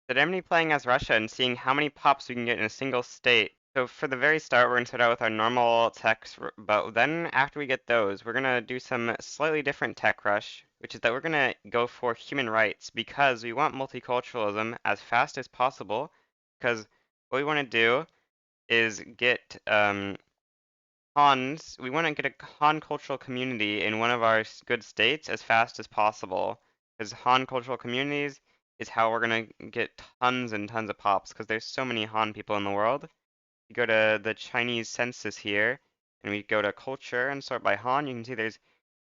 Today playing as Russia and seeing how many pops we can get in a single state. So for the very start, we're going to start out with our normal techs, but then after we get those, we're going to do some slightly different tech rush, which is that we're going to go for human rights because we want multiculturalism as fast as possible, because what we want to do is get Hans, we want to get a Han cultural community in one of our good states as fast as possible. Because Han cultural communities is how we're going to get tons and tons of pops, because there's so many Han people in the world. You go to the Chinese census here, and we go to culture and sort by Han, you can see there's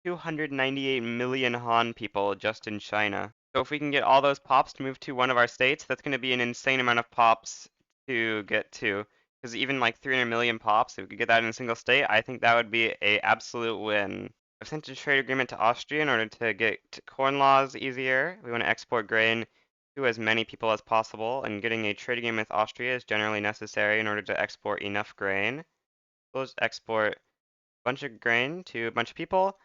298 million Han people just in China. So if we can get all those pops to move to one of our states, that's going to be an insane amount of pops to get to. Because even like 300 million pops, if we could get that in a single state, I think that would be a absolute win. I've sent a trade agreement to Austria in order to get corn laws easier. We want to export grain to as many people as possible, and getting a trade agreement with Austria is generally necessary in order to export enough grain. We'll just export a bunch of grain to a bunch of people,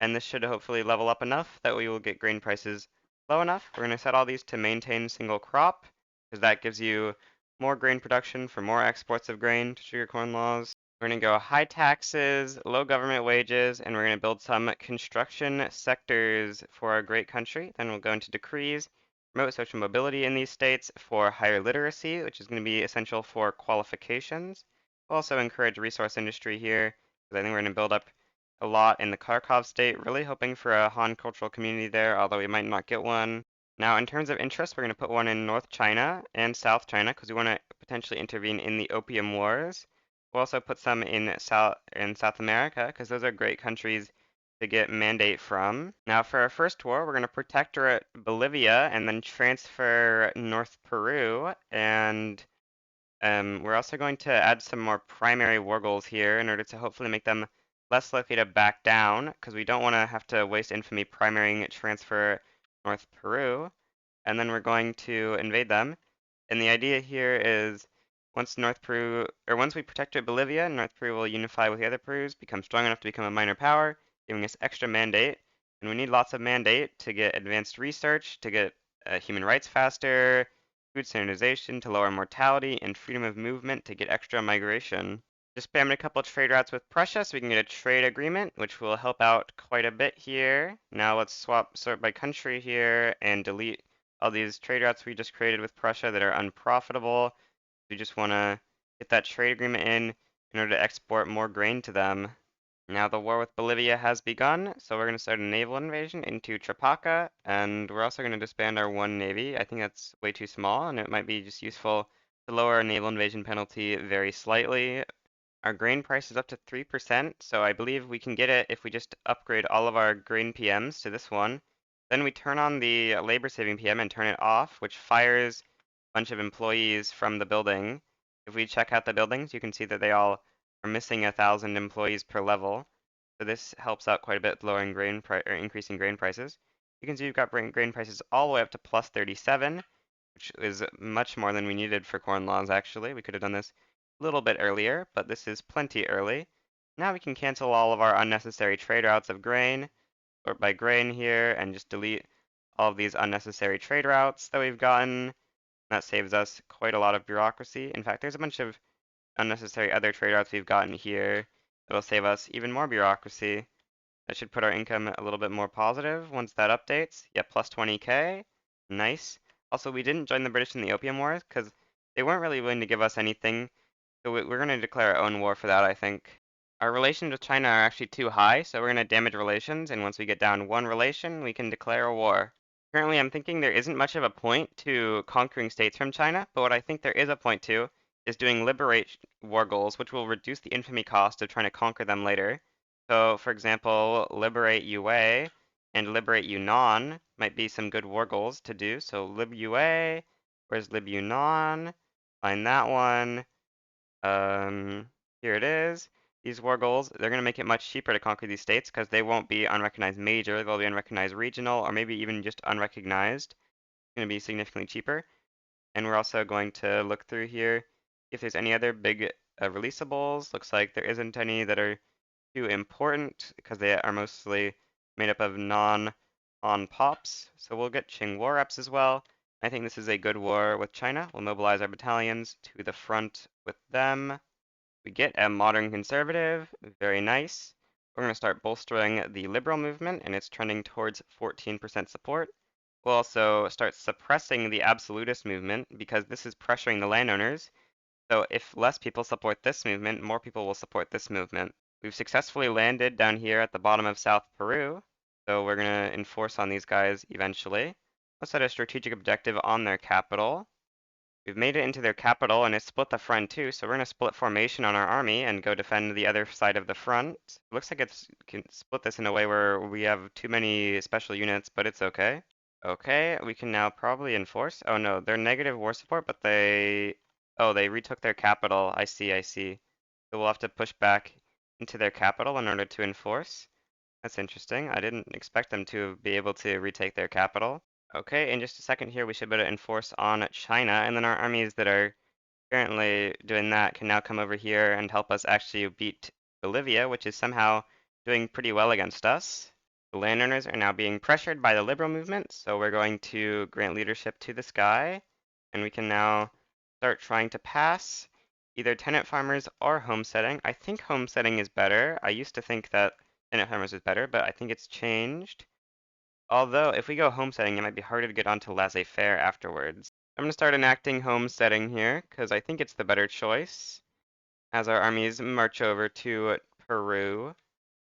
and this should hopefully level up enough that we will get grain prices low enough. We're going to set all these to maintain single crop, because that gives you more grain production for more exports of grain to sugar corn laws. We're going to go high taxes, low government wages, and we're going to build some construction sectors for our great country. Then we'll go into decrees, promote social mobility in these states for higher literacy, which is going to be essential for qualifications. We'll also encourage resource industry here, because I think we're going to build up a lot in the Kharkov state, really hoping for a Han cultural community there, although we might not get one. Now, in terms of interest, we're going to put one in North China and South China because we want to potentially intervene in the Opium Wars. We'll also put some in South America because those are great countries to get mandate from. Now, for our first war, we're going to protectorate Bolivia and then transfer North Peru, and we're also going to add some more primary war goals here in order to hopefully make them less likely to back down, because we don't want to have to waste infamy primarying transfer North Peru, and then we're going to invade them. And the idea here is once we protect Bolivia, North Peru will unify with the other Perus, become strong enough to become a minor power, giving us extra mandate. And we need lots of mandate to get advanced research, to get human rights faster, food standardization to lower mortality, and freedom of movement to get extra migration. Just spammed a couple trade routes with Prussia so we can get a trade agreement, which will help out quite a bit here. Now let's sort by country here and delete all these trade routes we just created with Prussia that are unprofitable. We just want to get that trade agreement in order to export more grain to them. Now the war with Bolivia has begun, so we're going to start a naval invasion into Trapaca, and we're also going to disband our one navy. I think that's way too small, and it might be just useful to lower our naval invasion penalty very slightly. Our grain price is up to 3%, so I believe we can get it if we just upgrade all of our grain PMs to this one. Then we turn on the labor saving PM and turn it off, which fires a bunch of employees from the building. If we check out the buildings, you can see that they all are missing 1,000 employees per level. So this helps out quite a bit, lowering increasing grain prices. You can see we've got grain prices all the way up to plus 37, which is much more than we needed for corn laws, actually. We could have done this a little bit earlier, but this is plenty early. Now we can cancel all of our unnecessary trade routes of grain, sort by grain here, and just delete all of these unnecessary trade routes that we've gotten. That saves us quite a lot of bureaucracy. In fact, there's a bunch of unnecessary other trade routes we've gotten here that'll save us even more bureaucracy. That should put our income a little bit more positive once that updates. Yeah, plus 20k. Nice. Also, we didn't join the British in the Opium Wars because they weren't really willing to give us anything. So we're going to declare our own war for that, I think. Our relations with China are actually too high, so we're going to damage relations, and once we get down one relation, we can declare a war. Currently, I'm thinking there isn't much of a point to conquering states from China, but what I think there is a point to is doing liberate war goals, which will reduce the infamy cost of trying to conquer them later. So, for example, liberate Yue and liberate Yunnan might be some good war goals to do. So lib Yue, where's lib Yunnan? Find that one. Here it is. These war goals, they're going to make it much cheaper to conquer these states because they won't be unrecognized major, they'll be unrecognized regional, or maybe even just unrecognized. It's going to be significantly cheaper. And we're also going to look through here if there's any other big releasables. Looks like there isn't any that are too important because they are mostly made up of non-on pops. So we'll get Qing war reps as well. I think this is a good war with China. We'll mobilize our battalions to the front with them. We get a modern conservative, very nice. We're going to start bolstering the liberal movement, and it's trending towards 14% support. We'll also start suppressing the absolutist movement because this is pressuring the landowners. So if less people support this movement, more people will support this movement. We've successfully landed down here at the bottom of South Peru, so we're going to enforce on these guys eventually. Let's set a strategic objective on their capital. We've made it into their capital and it's split the front too, so we're going to split formation on our army and go defend the other side of the front. It looks like it's can split this in a way where we have too many special units, but it's okay. Okay, we can now probably enforce. Oh no, they're negative war support, but oh, they retook their capital. I see, I see. So we'll have to push back into their capital in order to enforce. That's interesting. I didn't expect them to be able to retake their capital. Okay, in just a second here, we should be able to enforce on China, and then our armies that are currently doing that can now come over here and help us actually beat Bolivia, which is somehow doing pretty well against us. The landowners are now being pressured by the liberal movement, so we're going to grant leadership to this guy, and we can now start trying to pass either tenant farmers or homesteading. I think homesteading is better. I used to think that tenant farmers is better, but I think it's changed. Although, if we go homesteading, it might be harder to get onto laissez-faire afterwards. I'm going to start enacting homesteading here, because I think it's the better choice, as our armies march over to Peru.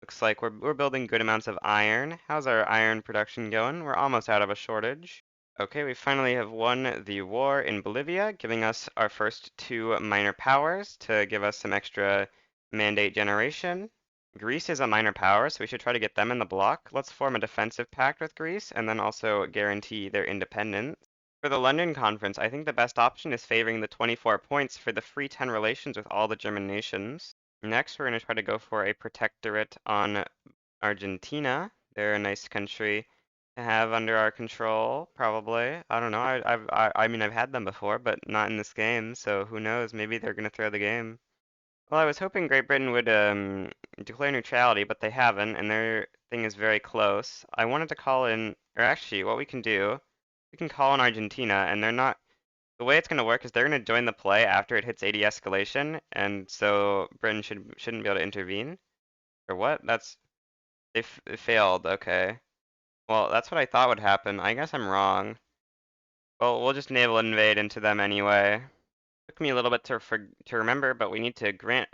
Looks like we're building good amounts of iron. How's our iron production going? We're almost out of a shortage. Okay, we finally have won the war in Bolivia, giving us our first two minor powers to give us some extra mandate generation. Greece is a minor power, so we should try to get them in the block. Let's form a defensive pact with Greece and then also guarantee their independence. For the London Conference, I think the best option is favoring the 24 points for the free 10 relations with all the German nations. Next, we're going to try to go for a protectorate on Argentina. They're a nice country to have under our control, probably. I don't know. I mean, I've had them before, but not in this game, so who knows? Maybe they're going to throw the game. Well, I was hoping Great Britain would declare neutrality, but they haven't, and their thing is very close. I wanted to call in, or actually, what we can call in Argentina, and they're not. The way it's going to work is they're going to join the play after it hits 80 escalation, and so Britain shouldn't be able to intervene. Or what? It failed. Okay. Well, that's what I thought would happen. I guess I'm wrong. Well, we'll just naval invade into them anyway. Took me a little bit to remember, but we need to grant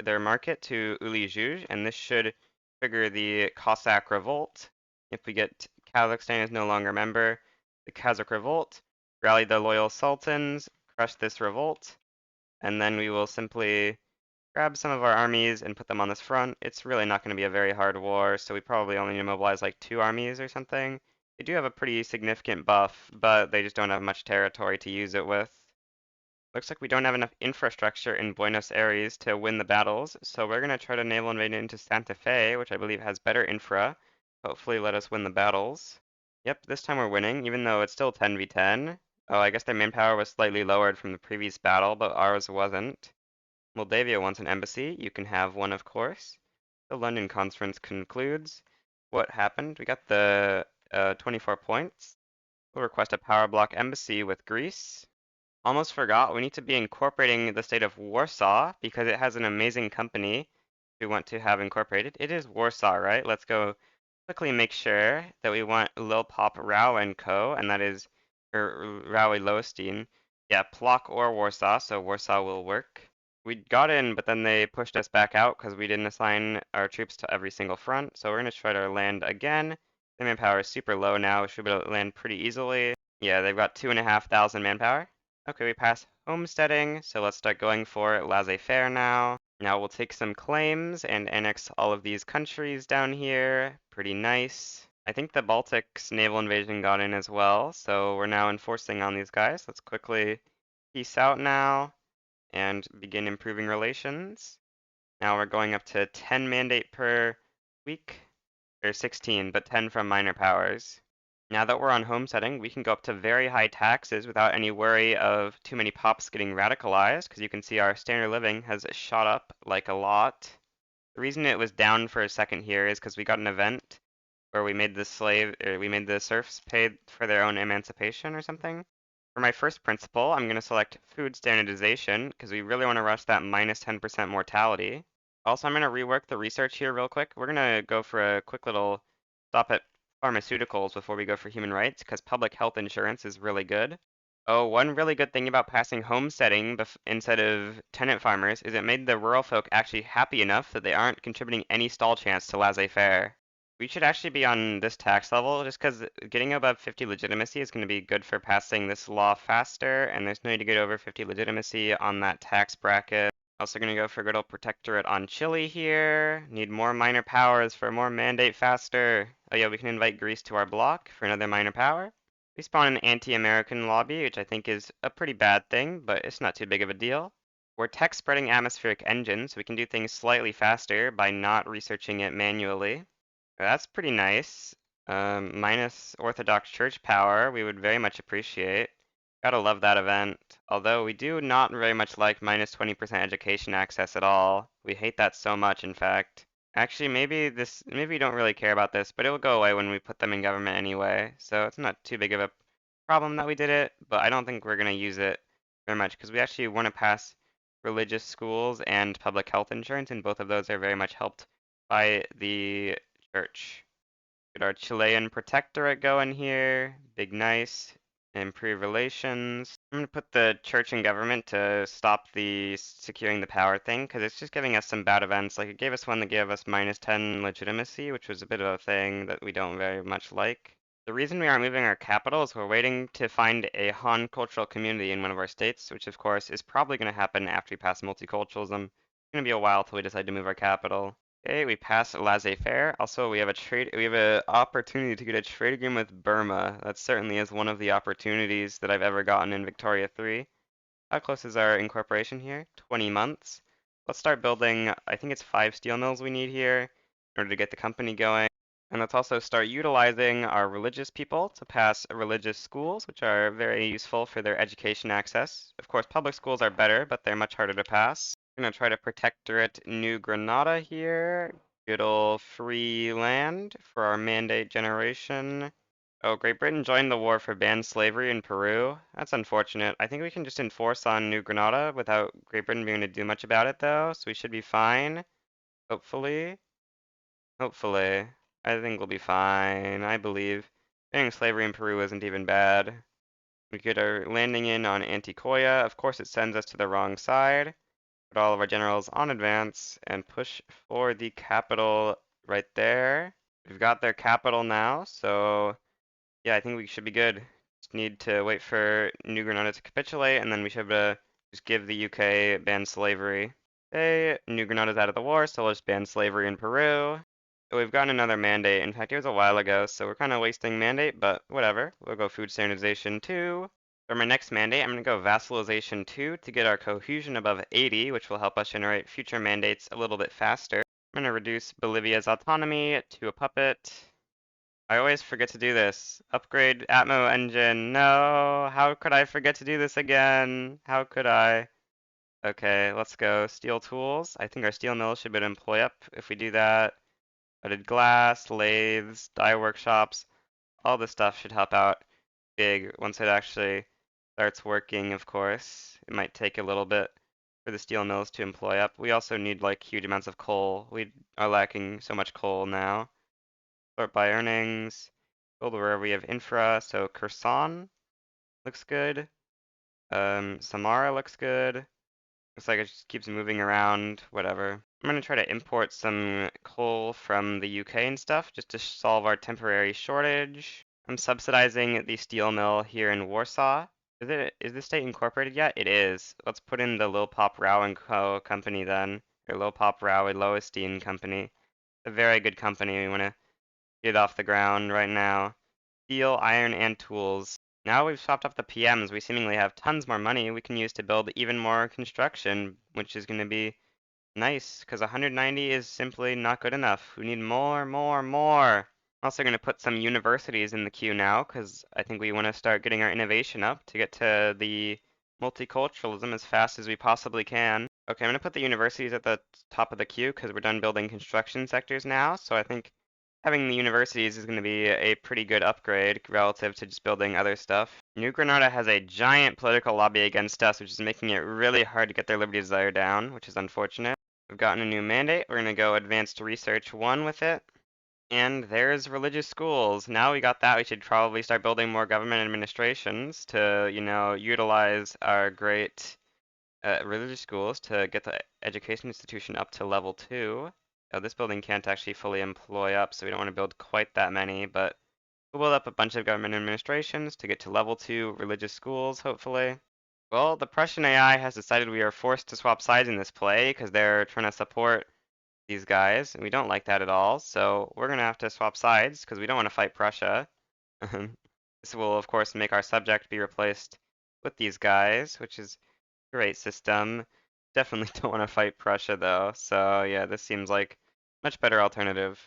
their market to Uli Juge, and this should trigger the Cossack revolt. If we get Kazakhstan is no longer a member, the Kazakh revolt, rally the loyal sultans, crush this revolt, and then we will simply grab some of our armies and put them on this front. It's really not going to be a very hard war, so we probably only need to mobilize like 2 armies or something. They do have a pretty significant buff, but they just don't have much territory to use it with. Looks like we don't have enough infrastructure in Buenos Aires to win the battles, so we're going to try to naval invade into Santa Fe, which I believe has better infra. Hopefully let us win the battles. Yep, this time we're winning, even though it's still 10v10. Oh, I guess their manpower was slightly lowered from the previous battle, but ours wasn't. Moldavia wants an embassy. You can have one, of course. The London Conference concludes. What happened? We got the 24 points. We'll request a power block embassy with Greece. Almost forgot, we need to be incorporating the state of Warsaw because it has an amazing company we want to have incorporated. It is Warsaw, right? Let's go quickly make sure that we want Lil Pop Rao and Co. and that is Raui Lowenstein. Yeah, Plock or Warsaw, so Warsaw will work. We got in, but then they pushed us back out because we didn't assign our troops to every single front. So we're going to try to land again. The manpower is super low now. We should be able to land pretty easily. Yeah, they've got 2,500 manpower. Okay, we passed homesteading, so let's start going for laissez-faire now. Now we'll take some claims and annex all of these countries down here. Pretty nice. I think the Baltic's naval invasion got in as well, so we're now enforcing on these guys. Let's quickly peace out now and begin improving relations. Now we're going up to 10 mandate per week, or 16, but 10 from minor powers. Now that we're on homesteading, we can go up to very high taxes without any worry of too many pops getting radicalized, because you can see our standard of living has shot up like a lot. The reason it was down for a second here is because we got an event where we made the serfs pay for their own emancipation or something. For my first principle, I'm going to select food standardization because we really want to rush that minus 10% mortality. Also, I'm going to rework the research here real quick. We're going to go for a quick little stop at pharmaceuticals before we go for human rights because public health insurance is really good. Oh, one really good thing about passing homesteading instead of tenant farmers is it made the rural folk actually happy enough that they aren't contributing any stall chance to laissez-faire. We should actually be on this tax level just because getting above 50 legitimacy is going to be good for passing this law faster, and there's no need to get over 50 legitimacy on that tax bracket. Also going to go for good old protectorate on Chile here. Need more minor powers for more mandate faster. Oh yeah, we can invite Greece to our block for another minor power. We spawn an anti-American lobby, which I think is a pretty bad thing, but it's not too big of a deal. We're tech spreading atmospheric engines, so we can do things slightly faster by not researching it manually. That's pretty nice. Minus Orthodox Church power, we would very much appreciate. Gotta love that event. Although we do not very much like minus 20% education access at all. We hate that so much, in fact. Actually, maybe we don't really care about this, but it will go away when we put them in government anyway. So it's not too big of a problem that we did it, but I don't think we're gonna use it very much because we actually want to pass religious schools and public health insurance, and both of those are very much helped by the church. Get our Chilean protectorate going here. Big nice. Improve relations. I'm going to put the church and government to stop the securing the power thing because it's just giving us some bad events. Like it gave us one that gave us minus 10 legitimacy, which was a bit of a thing that we don't very much like. The reason we aren't moving our capital is we're waiting to find a Han cultural community in one of our states, which of course is probably going to happen after we pass multiculturalism. It's going to be a while till we decide to move our capital. Okay, we pass laissez-faire. Also, we have a opportunity to get a trade agreement with Burma. That certainly is one of the opportunities that I've ever gotten in Victoria 3. How close is our incorporation here? 20 months. Let's start building, I think it's 5 steel mills we need here in order to get the company going. And let's also start utilizing our religious people to pass religious schools, which are very useful for their education access. Of course, public schools are better, but they're much harder to pass. I'm gonna try to protectorate New Granada here. Good old free land for our mandate generation. Oh, Great Britain joined the war for banned slavery in Peru. That's unfortunate. I think we can just enforce on New Granada without Great Britain being able to do much about it, though, so we should be fine. Hopefully. Hopefully. I think we'll be fine, I believe. Banning slavery in Peru isn't even bad. We get our landing in on Anticoya. Of course, it sends us to the wrong side. Put all of our generals on advance and push for the capital right there. We've got their capital now, so yeah, I think we should be good. Just need to wait for New Granada to capitulate, and then we should just give the UK ban slavery. Okay, New Granada's out of the war, so let's ban slavery in Peru. We've gotten another mandate. In fact, it was a while ago, so we're kind of wasting mandate, but whatever. We'll go food standardization 2. For my next mandate, I'm going to go vassalization 2 to get our cohesion above 80, which will help us generate future mandates a little bit faster. I'm going to reduce Bolivia's autonomy to a puppet. I always forget to do this. Upgrade Atmo engine. No, how could I forget to do this again? How could I? Okay, let's go. Steel tools. I think our steel mill should be able to employ up if we do that. Coated glass, lathes, dye workshops, all this stuff should help out big once it actually starts working, of course. It might take a little bit for the steel mills to employ up. We also need like huge amounts of coal. We are lacking so much coal now. Sort by earnings. Build where we have infra, so Kherson looks good. Samara looks good. Looks like it just keeps moving around, whatever. I'm gonna try to import some coal from the UK and stuff just to solve our temporary shortage. I'm subsidizing the steel mill here in Warsaw. Is the state incorporated yet? It is. Let's put in the Lil Pop Rao and Co. company then. Or Lil Pop Rao and Lowenstein company. It's a very good company. We wanna get it off the ground right now. Steel, iron, and tools. Now we've swapped up the PMs, we seemingly have tons more money we can use to build even more construction, which is going to be nice, because 190 is simply not good enough. We need more, more, more. I'm also going to put some universities in the queue now, because I think we want to start getting our innovation up to get to the multiculturalism as fast as we possibly can. Okay, I'm going to put the universities at the top of the queue, because we're done building construction sectors now, so I think having the universities is going to be a pretty good upgrade relative to just building other stuff. New Granada has a giant political lobby against us, which is making it really hard to get their liberty desire down, which is unfortunate. We've gotten a new mandate. We're going to go advanced research 1 with it. And there's religious schools. Now we got that, we should probably start building more government administrations to, utilize our great religious schools to get the education institution up to level 2. This building can't actually fully employ up, so we don't want to build quite that many, but we'll build up a bunch of government administrations to get to level 2 religious schools, hopefully. Well, the Prussian AI has decided we are forced to swap sides in this play because they're trying to support these guys, and we don't like that at all, so we're gonna have to swap sides because we don't want to fight Prussia. This will, of course, make our subject be replaced with these guys, which is a great system. Definitely don't want to fight Prussia, though, so yeah, this seems like much better alternative.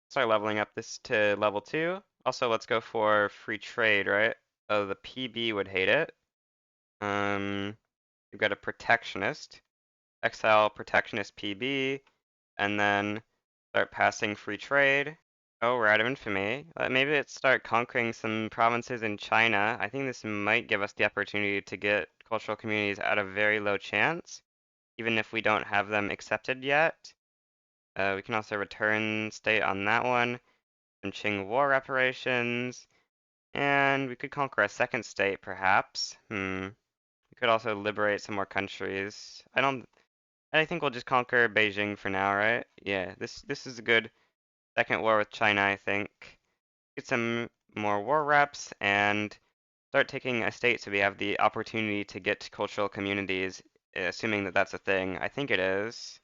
Start leveling up this to level 2. Also, let's go for free trade, right? Oh, the PB would hate it. We've got a protectionist, exile protectionist PB, and then start passing free trade. Oh, we're out of infamy. Maybe let's start conquering some provinces in China. I think this might give us the opportunity to get cultural communities at a very low chance, even if we don't have them accepted yet. We can also return state on that one, some Qing war reparations, and we could conquer a second state, perhaps. We could also liberate some more countries. I think we'll just conquer Beijing for now, right? Yeah, this is a good second war with China, I think. Get some more war reps and start taking a state so we have the opportunity to get cultural communities, assuming that that's a thing. I think it is.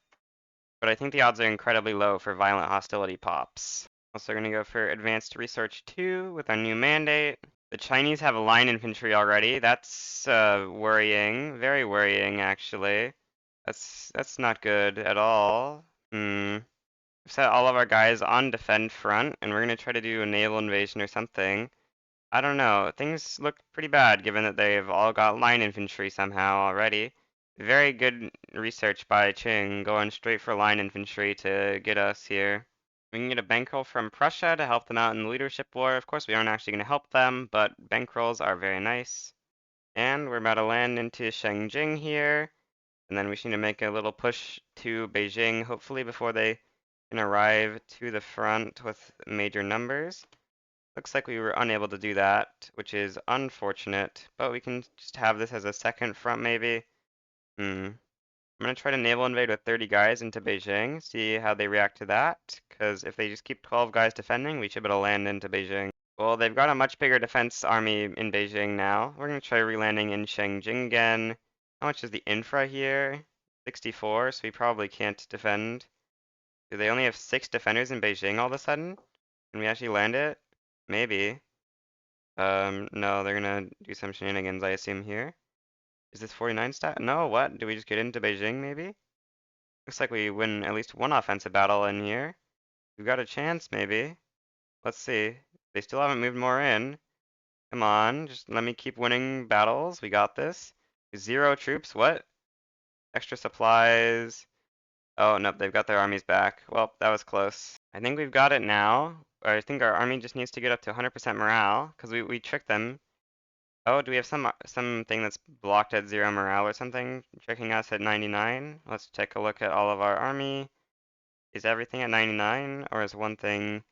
But I think the odds are incredibly low for violent hostility pops. Also gonna go for advanced research 2 with our new mandate. The Chinese have line infantry already. That's worrying. Very worrying, actually. That's not good at all. We've set all of our guys on defend front, and we're gonna try to do a naval invasion or something. I don't know. Things look pretty bad given that they've all got line infantry somehow already. Very good research by Qing, going straight for line infantry to get us here. We can get a bankroll from Prussia to help them out in the leadership war. Of course, we aren't actually going to help them, but bankrolls are very nice. And we're about to land into Shengjing here. And then we just need to make a little push to Beijing, hopefully before they can arrive to the front with major numbers. Looks like we were unable to do that, which is unfortunate, but we can just have this as a second front maybe. I'm gonna try to naval invade with 30 guys into Beijing, see how they react to that, because if they just keep 12 guys defending, we should be able to land into Beijing. Well, they've got a much bigger defense army in Beijing now. We're gonna try relanding in Shengjing again. How much is the infra here? 64, so we probably can't defend. Do they only have 6 defenders in Beijing all of a sudden? Can we actually land it? Maybe. No, they're gonna do some shenanigans, I assume here. Is this 49 stat? No, what? Do we just get into Beijing, maybe? Looks like we win at least one offensive battle in here. We've got a chance, maybe. Let's see. They still haven't moved more in. Come on, just let me keep winning battles. We got this. 0 troops, what? Extra supplies. Oh, nope, they've got their armies back. Well, that was close. I think we've got it now. I think our army just needs to get up to 100% morale, because we tricked them. Oh, do we have something that's blocked at 0 morale or something, tricking us at 99? Let's take a look at all of our army. Is everything at 99, or is one thing...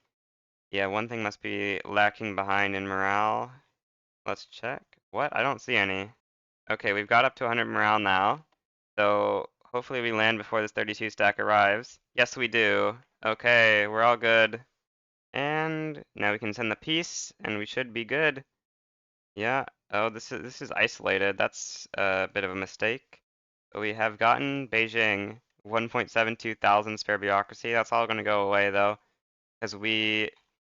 Yeah, one thing must be lacking behind in morale. Let's check. What? I don't see any. Okay, we've got up to 100 morale now. So hopefully we land before this 32 stack arrives. Yes, we do. Okay, we're all good. And now we can send the piece, and we should be good. Yeah. Oh, this is isolated. That's a bit of a mistake. But we have gotten Beijing 1.72 thousand spare bureaucracy. That's all going to go away though, because we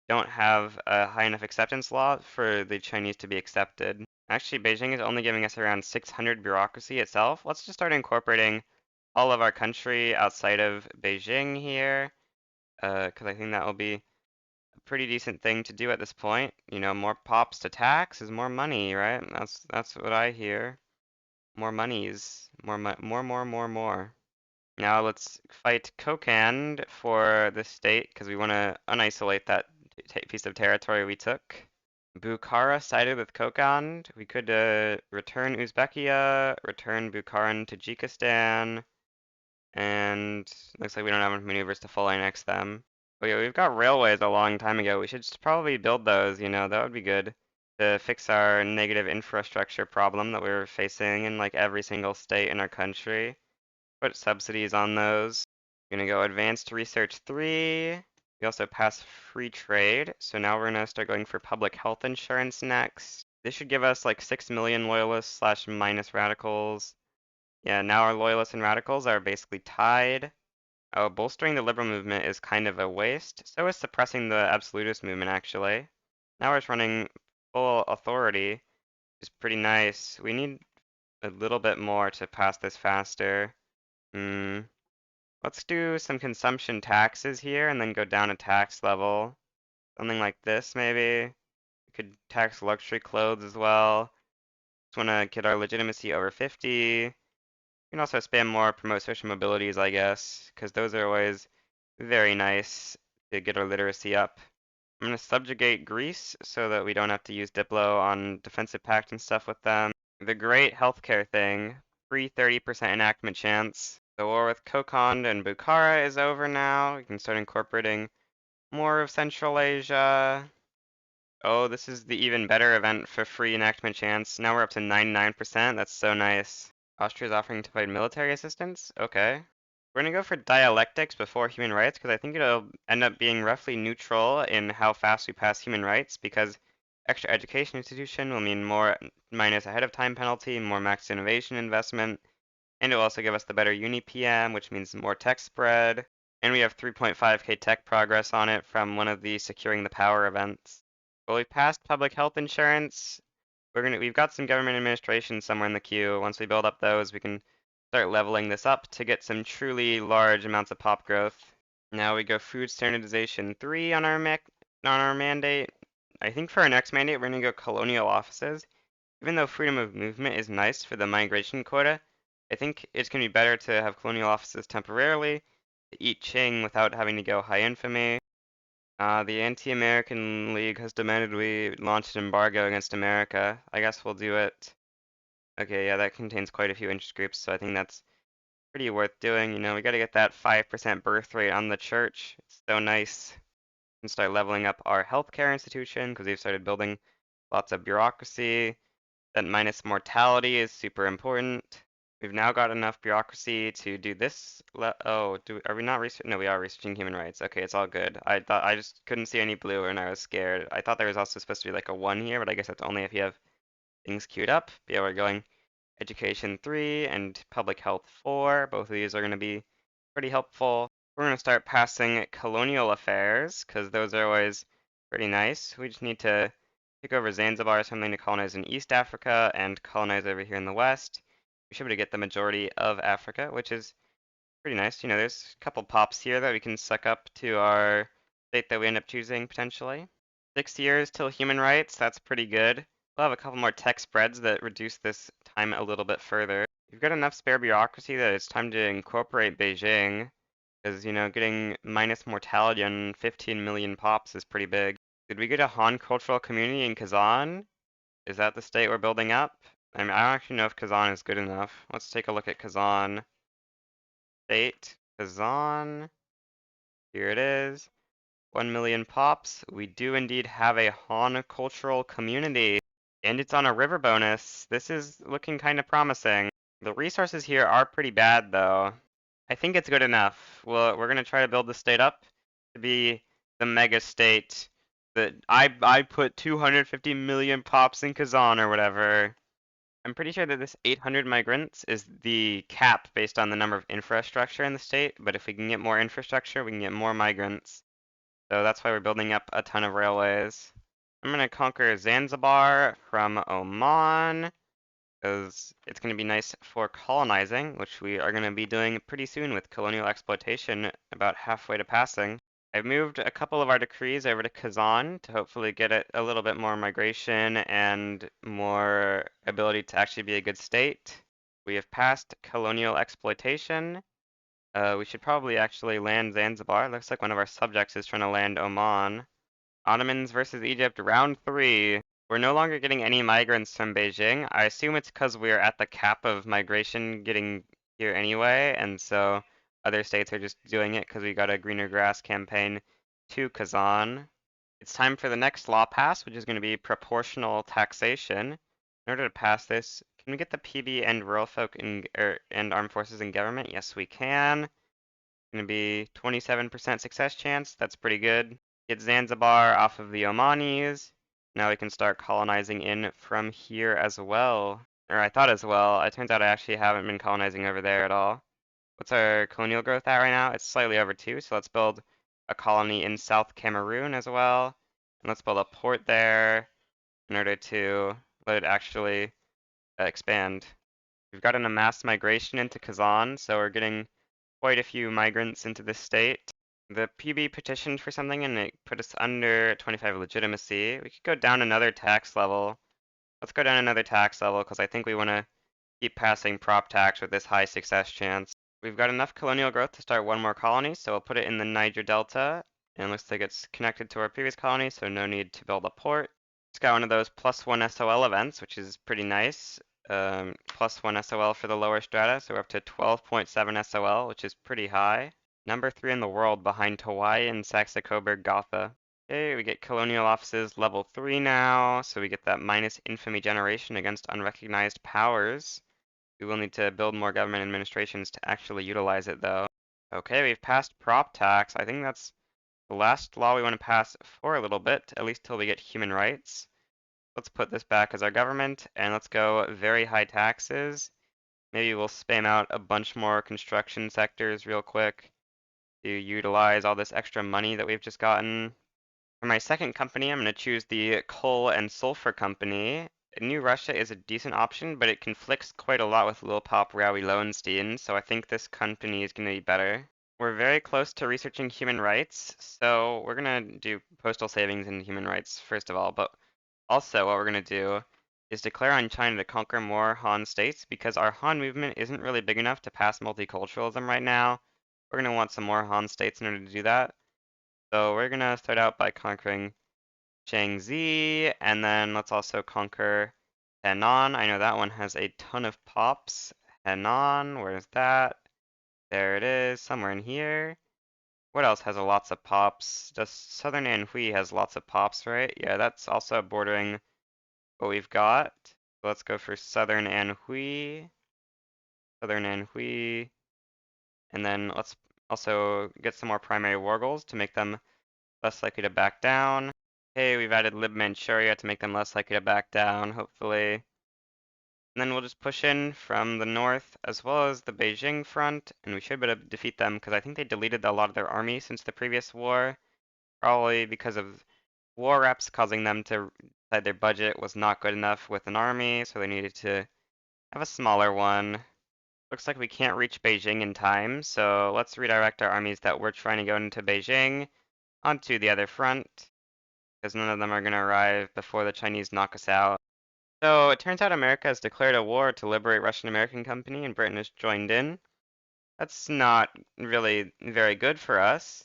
don't have a high enough acceptance law for the Chinese to be accepted. Actually, Beijing is only giving us around 600 bureaucracy itself. Let's just start incorporating all of our country outside of Beijing here, because I think that will be a pretty decent thing to do at this point. You know, more pops to tax is more money, right? That's what I hear. More monies, more. Now let's fight Kokand for the state because we want to unisolate that piece of territory we took. Bukhara sided with Kokand. We could return Uzbekia, return Bukhara and Tajikistan, and looks like we don't have enough maneuvers to fully annex them. Oh yeah, we've got railways a long time ago. We should just probably build those, that would be good to fix our negative infrastructure problem that we were facing in like every single state in our country. Put subsidies on those. We're gonna go advanced research 3. We also pass free trade, so now we're gonna start going for public health insurance next. This should give us like 6 million loyalists slash minus radicals. Yeah, now our loyalists and radicals are basically tied. Oh, bolstering the liberal movement is kind of a waste. So is suppressing the absolutist movement, actually. Now we're just running full authority, which is pretty nice. We need a little bit more to pass this faster. Hmm. Let's do some consumption taxes here and then go down a tax level. Something like this, maybe. We could tax luxury clothes as well. Just want to get our legitimacy over 50. We can also spam more, promote social mobilities, I guess, because those are always very nice to get our literacy up. I'm going to subjugate Greece so that we don't have to use Diplo on defensive pact and stuff with them. The great healthcare thing, free 30% enactment chance. The war with Kokand and Bukhara is over now. We can start incorporating more of Central Asia. Oh, this is the even better event for free enactment chance. Now we're up to 99%. That's so nice. Austria's offering to provide military assistance? Okay. We're gonna go for dialectics before human rights because I think it'll end up being roughly neutral in how fast we pass human rights because extra education institution will mean more minus ahead of time penalty, more max innovation investment, and it'll also give us the better uni PM, which means more tech spread. And we have 3.5k tech progress on it from one of the securing the power events. Well, we passed public health insurance. We've got some government administration somewhere in the queue. Once we build up those, we can start leveling this up to get some truly large amounts of pop growth. Now we go food standardization 3 on our mandate. I think for our next mandate, we're gonna go colonial offices. Even though freedom of movement is nice for the migration quota, I think it's gonna be better to have colonial offices temporarily, to eat Qing without having to go high infamy. The Anti-American League has demanded we launch an embargo against America. I guess we'll do it. Okay, yeah, that contains quite a few interest groups, so I think that's pretty worth doing. We gotta get that 5% birth rate on the church. It's so nice. And start leveling up our healthcare institution because we've started building lots of bureaucracy. That minus mortality is super important. We've now got enough bureaucracy to do this. Oh, are we not researching? No, we are researching human rights. Okay, it's all good. I thought I just couldn't see any blue and I was scared. I thought there was also supposed to be like a 1 here, but I guess that's only if you have things queued up. But yeah, we're going education 3 and public health 4. Both of these are going to be pretty helpful. We're going to start passing colonial affairs because those are always pretty nice. We just need to take over Zanzibar or something to colonize in East Africa and colonize over here in the West. We should be able to get the majority of Africa, which is pretty nice. There's a couple pops here that we can suck up to our state that we end up choosing potentially. 6 years till human rights, that's pretty good. We'll have a couple more tech spreads that reduce this time a little bit further. We've got enough spare bureaucracy that it's time to incorporate Beijing, because, getting minus mortality on 15 million pops is pretty big. Did we get a Han cultural community in Kazan? Is that the state we're building up? I mean, I don't actually know if Kazan is good enough. Let's take a look at Kazan. State. Kazan. Here it is. 1 million pops. We do indeed have a Han cultural community. And it's on a river bonus. This is looking kind of promising. The resources here are pretty bad, though. I think it's good enough. Well, we're gonna try to build the state up to be the mega state that I put 250 million pops in Kazan or whatever. I'm pretty sure that this 800 migrants is the cap based on the number of infrastructure in the state, but if we can get more infrastructure, we can get more migrants. So that's why we're building up a ton of railways. I'm gonna conquer Zanzibar from Oman because it's going to be nice for colonizing, which we are going to be doing pretty soon with colonial exploitation about halfway to passing. I've moved a couple of our decrees over to Kazan to hopefully get it a little bit more migration and more ability to actually be a good state. We have passed colonial exploitation. We should probably actually land Zanzibar. Looks like one of our subjects is trying to land Oman. Ottomans versus Egypt, round three. We're no longer getting any migrants from Beijing. I assume it's because we're at the cap of migration getting here anyway, and so other states are just doing it because we got a greener grass campaign to Kazan. It's time for the next law pass, which is going to be proportional taxation. In order to pass this, can we get the PB and rural folk and armed forces and government? Yes, we can. Going to be 27% success chance. That's pretty good. Get Zanzibar off of the Omanis. Now we can start colonizing in from here as well. Or I thought as well. It turns out I actually haven't been colonizing over there at all. What's our colonial growth at right now? It's slightly over 2, so let's build a colony in South Cameroon as well. And let's build a port there in order to let it actually expand. We've got an mass migration into Kazan, so we're getting quite a few migrants into the state. The PB petitioned for something and it put us under 25 legitimacy. We could go down another tax level. Let's go down another tax level because I think we want to keep passing prop tax with this high success chance. We've got enough colonial growth to start one more colony, so we'll put it in the Niger Delta. And it looks like it's connected to our previous colony, so no need to build a port. It's got one of those +1 SOL events, which is pretty nice. +1 SOL for the lower strata, so we're up to 12.7 SOL, which is pretty high. Number 3 in the world behind Hawaii and Saxe-Coburg-Gotha. Okay, we get colonial offices level 3 now, so we get that minus infamy generation against unrecognized powers. We will need to build more government administrations to actually utilize it though. Okay, we've passed prop tax. I think that's the last law we want to pass for a little bit, at least till we get human rights. Let's put this back as our government, and let's go very high taxes. Maybe we'll spam out a bunch more construction sectors real quick to utilize all this extra money that we've just gotten. For my second company, I'm going to choose the Coal and Sulfur Company. New Russia is a decent option, but it conflicts quite a lot with Lil Pop Rowie Lowenstein, so I think this company is going to be better. We're very close to researching human rights, so we're going to do postal savings and human rights first of all, but also what we're going to do is declare on China to conquer more Han states because our Han movement isn't really big enough to pass multiculturalism right now. We're going to want some more Han states in order to do that. So we're going to start out by conquering Shaanxi, and then let's also conquer Henan. I know that one has a ton of pops. Henan, where's that? There it is, somewhere in here. What else has a lots of pops? Just Southern Anhui has lots of pops, right? Yeah, that's also bordering what we've got. So let's go for Southern Anhui. Southern Anhui. And then let's also get some more primary wargals to make them less likely to back down. Okay, we've added Lib Manchuria to make them less likely to back down, hopefully. And then we'll just push in from the north as well as the Beijing front, and we should be able to defeat them because I think they deleted a lot of their army since the previous war, probably because of war reps causing them to decide their budget was not good enough with an army, so they needed to have a smaller one. Looks like we can't reach Beijing in time, so let's redirect our armies that were trying to go into Beijing onto the other front, because none of them are going to arrive before the Chinese knock us out. So it turns out America has declared a war to liberate Russian-American Company, and Britain has joined in. That's not really very good for us.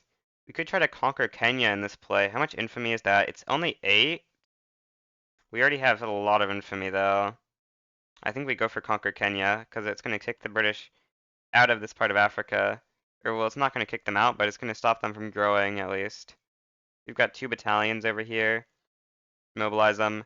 We could try to conquer Kenya in this play. How much infamy is that? It's only 8. We already have a lot of infamy though. I think we go for conquer Kenya, because it's going to kick the British out of this part of Africa. Or well, it's not going to kick them out, but it's going to stop them from growing at least. We've got 2 battalions over here. Mobilize them.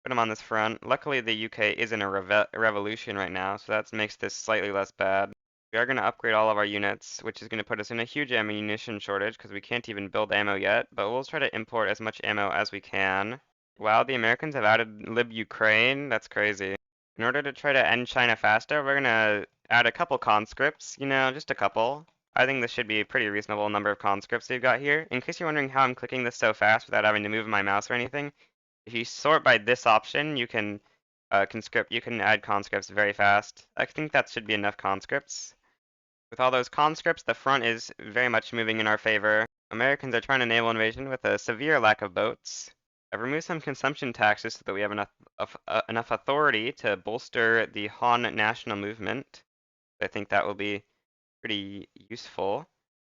Put them on this front. Luckily, the UK is in a revolution right now, so that makes this slightly less bad. We are going to upgrade all of our units, which is going to put us in a huge ammunition shortage because we can't even build ammo yet, but we'll try to import as much ammo as we can. Wow, the Americans have added Lib Ukraine? That's crazy. In order to try to end China faster, we're going to add a couple conscripts, just a couple. I think this should be a pretty reasonable number of conscripts we've got here. In case you're wondering how I'm clicking this so fast without having to move my mouse or anything, if you sort by this option, you can you can add conscripts very fast. I think that should be enough conscripts. With all those conscripts, the front is very much moving in our favor. Americans are trying to naval invasion with a severe lack of boats. I've removed some consumption taxes so that we have enough authority to bolster the Han national movement. I think that will be pretty useful.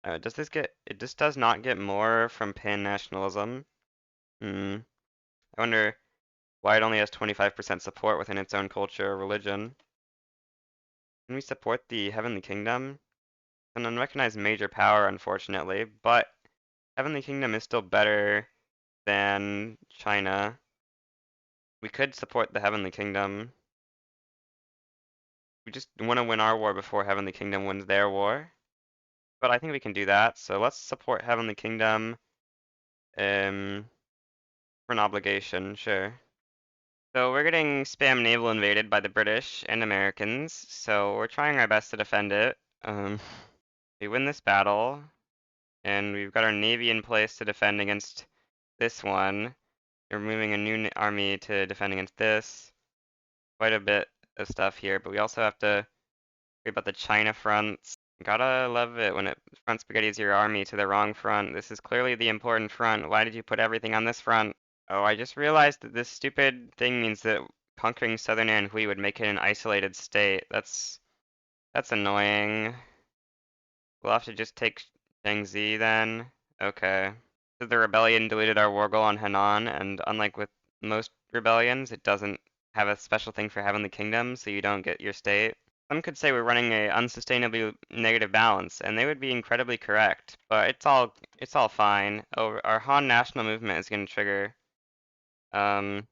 This does not get more from pan-nationalism. Hmm. I wonder why it only has 25% support within its own culture or religion. Can we support the Heavenly Kingdom? An unrecognized major power, unfortunately, but Heavenly Kingdom is still better than China. We could support the Heavenly Kingdom. We just want to win our war before Heavenly Kingdom wins their war. But I think we can do that, so let's support Heavenly Kingdom um, for an obligation, sure. So we're getting spam naval invaded by the British and Americans, so we're trying our best to defend it. Um, we win this battle, and we've got our navy in place to defend against this one. We're moving a new army to defend against this. Quite a bit of stuff here, but we also have to worry about the China fronts. Gotta love it when it front spaghettis your army to the wrong front. This is clearly the important front. Why did you put everything on this front? Oh, I just realized that this stupid thing means that conquering southern Anhui would make it an isolated state. That's annoying. We'll have to just take Zhangzi then. Okay. So the rebellion deleted our war goal on Henan, and unlike with most rebellions, it doesn't have a special thing for Heavenly Kingdom, so you don't get your state. Some could say we're running a unsustainably negative balance, and they would be incredibly correct, but it's all fine. Oh, our Han national movement is going to trigger. Um,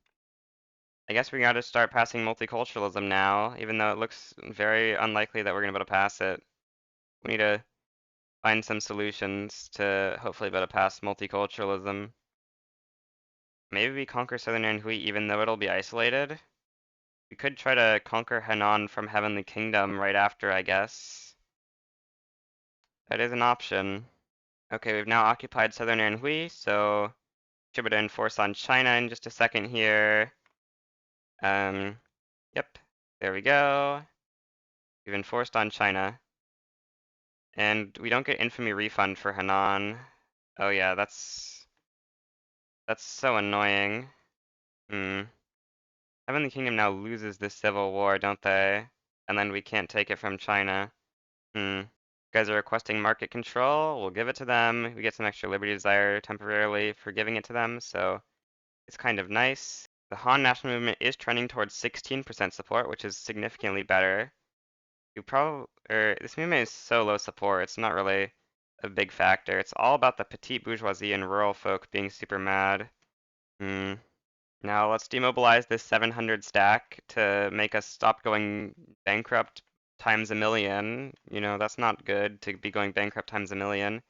I guess we gotta start passing multiculturalism now, even though it looks very unlikely that we're gonna be able to pass it. We need to find some solutions to hopefully be able to pass multiculturalism. Maybe we conquer Southern Anhui even though it'll be isolated. We could try to conquer Henan from Heavenly Kingdom right after, I guess. That is an option. Okay, we've now occupied Southern Anhui, so should be able to enforce on China in just a second here. Um, yep, there we go. We've enforced on China. And we don't get infamy refund for Hanan. Oh yeah, that's so annoying. Hmm. Heavenly Kingdom now loses this civil war, don't they? And then we can't take it from China. Hmm. You guys are requesting market control. We'll give it to them. We get some extra liberty desire temporarily for giving it to them, so it's kind of nice. The Han National Movement is trending towards 16% support, which is significantly better. This movement is so low support, it's not really a big factor. It's all about the petite bourgeoisie and rural folk being super mad. Hmm. Now let's demobilize this 700 stack to make us stop going bankrupt times a million. That's not good to be going bankrupt times a million.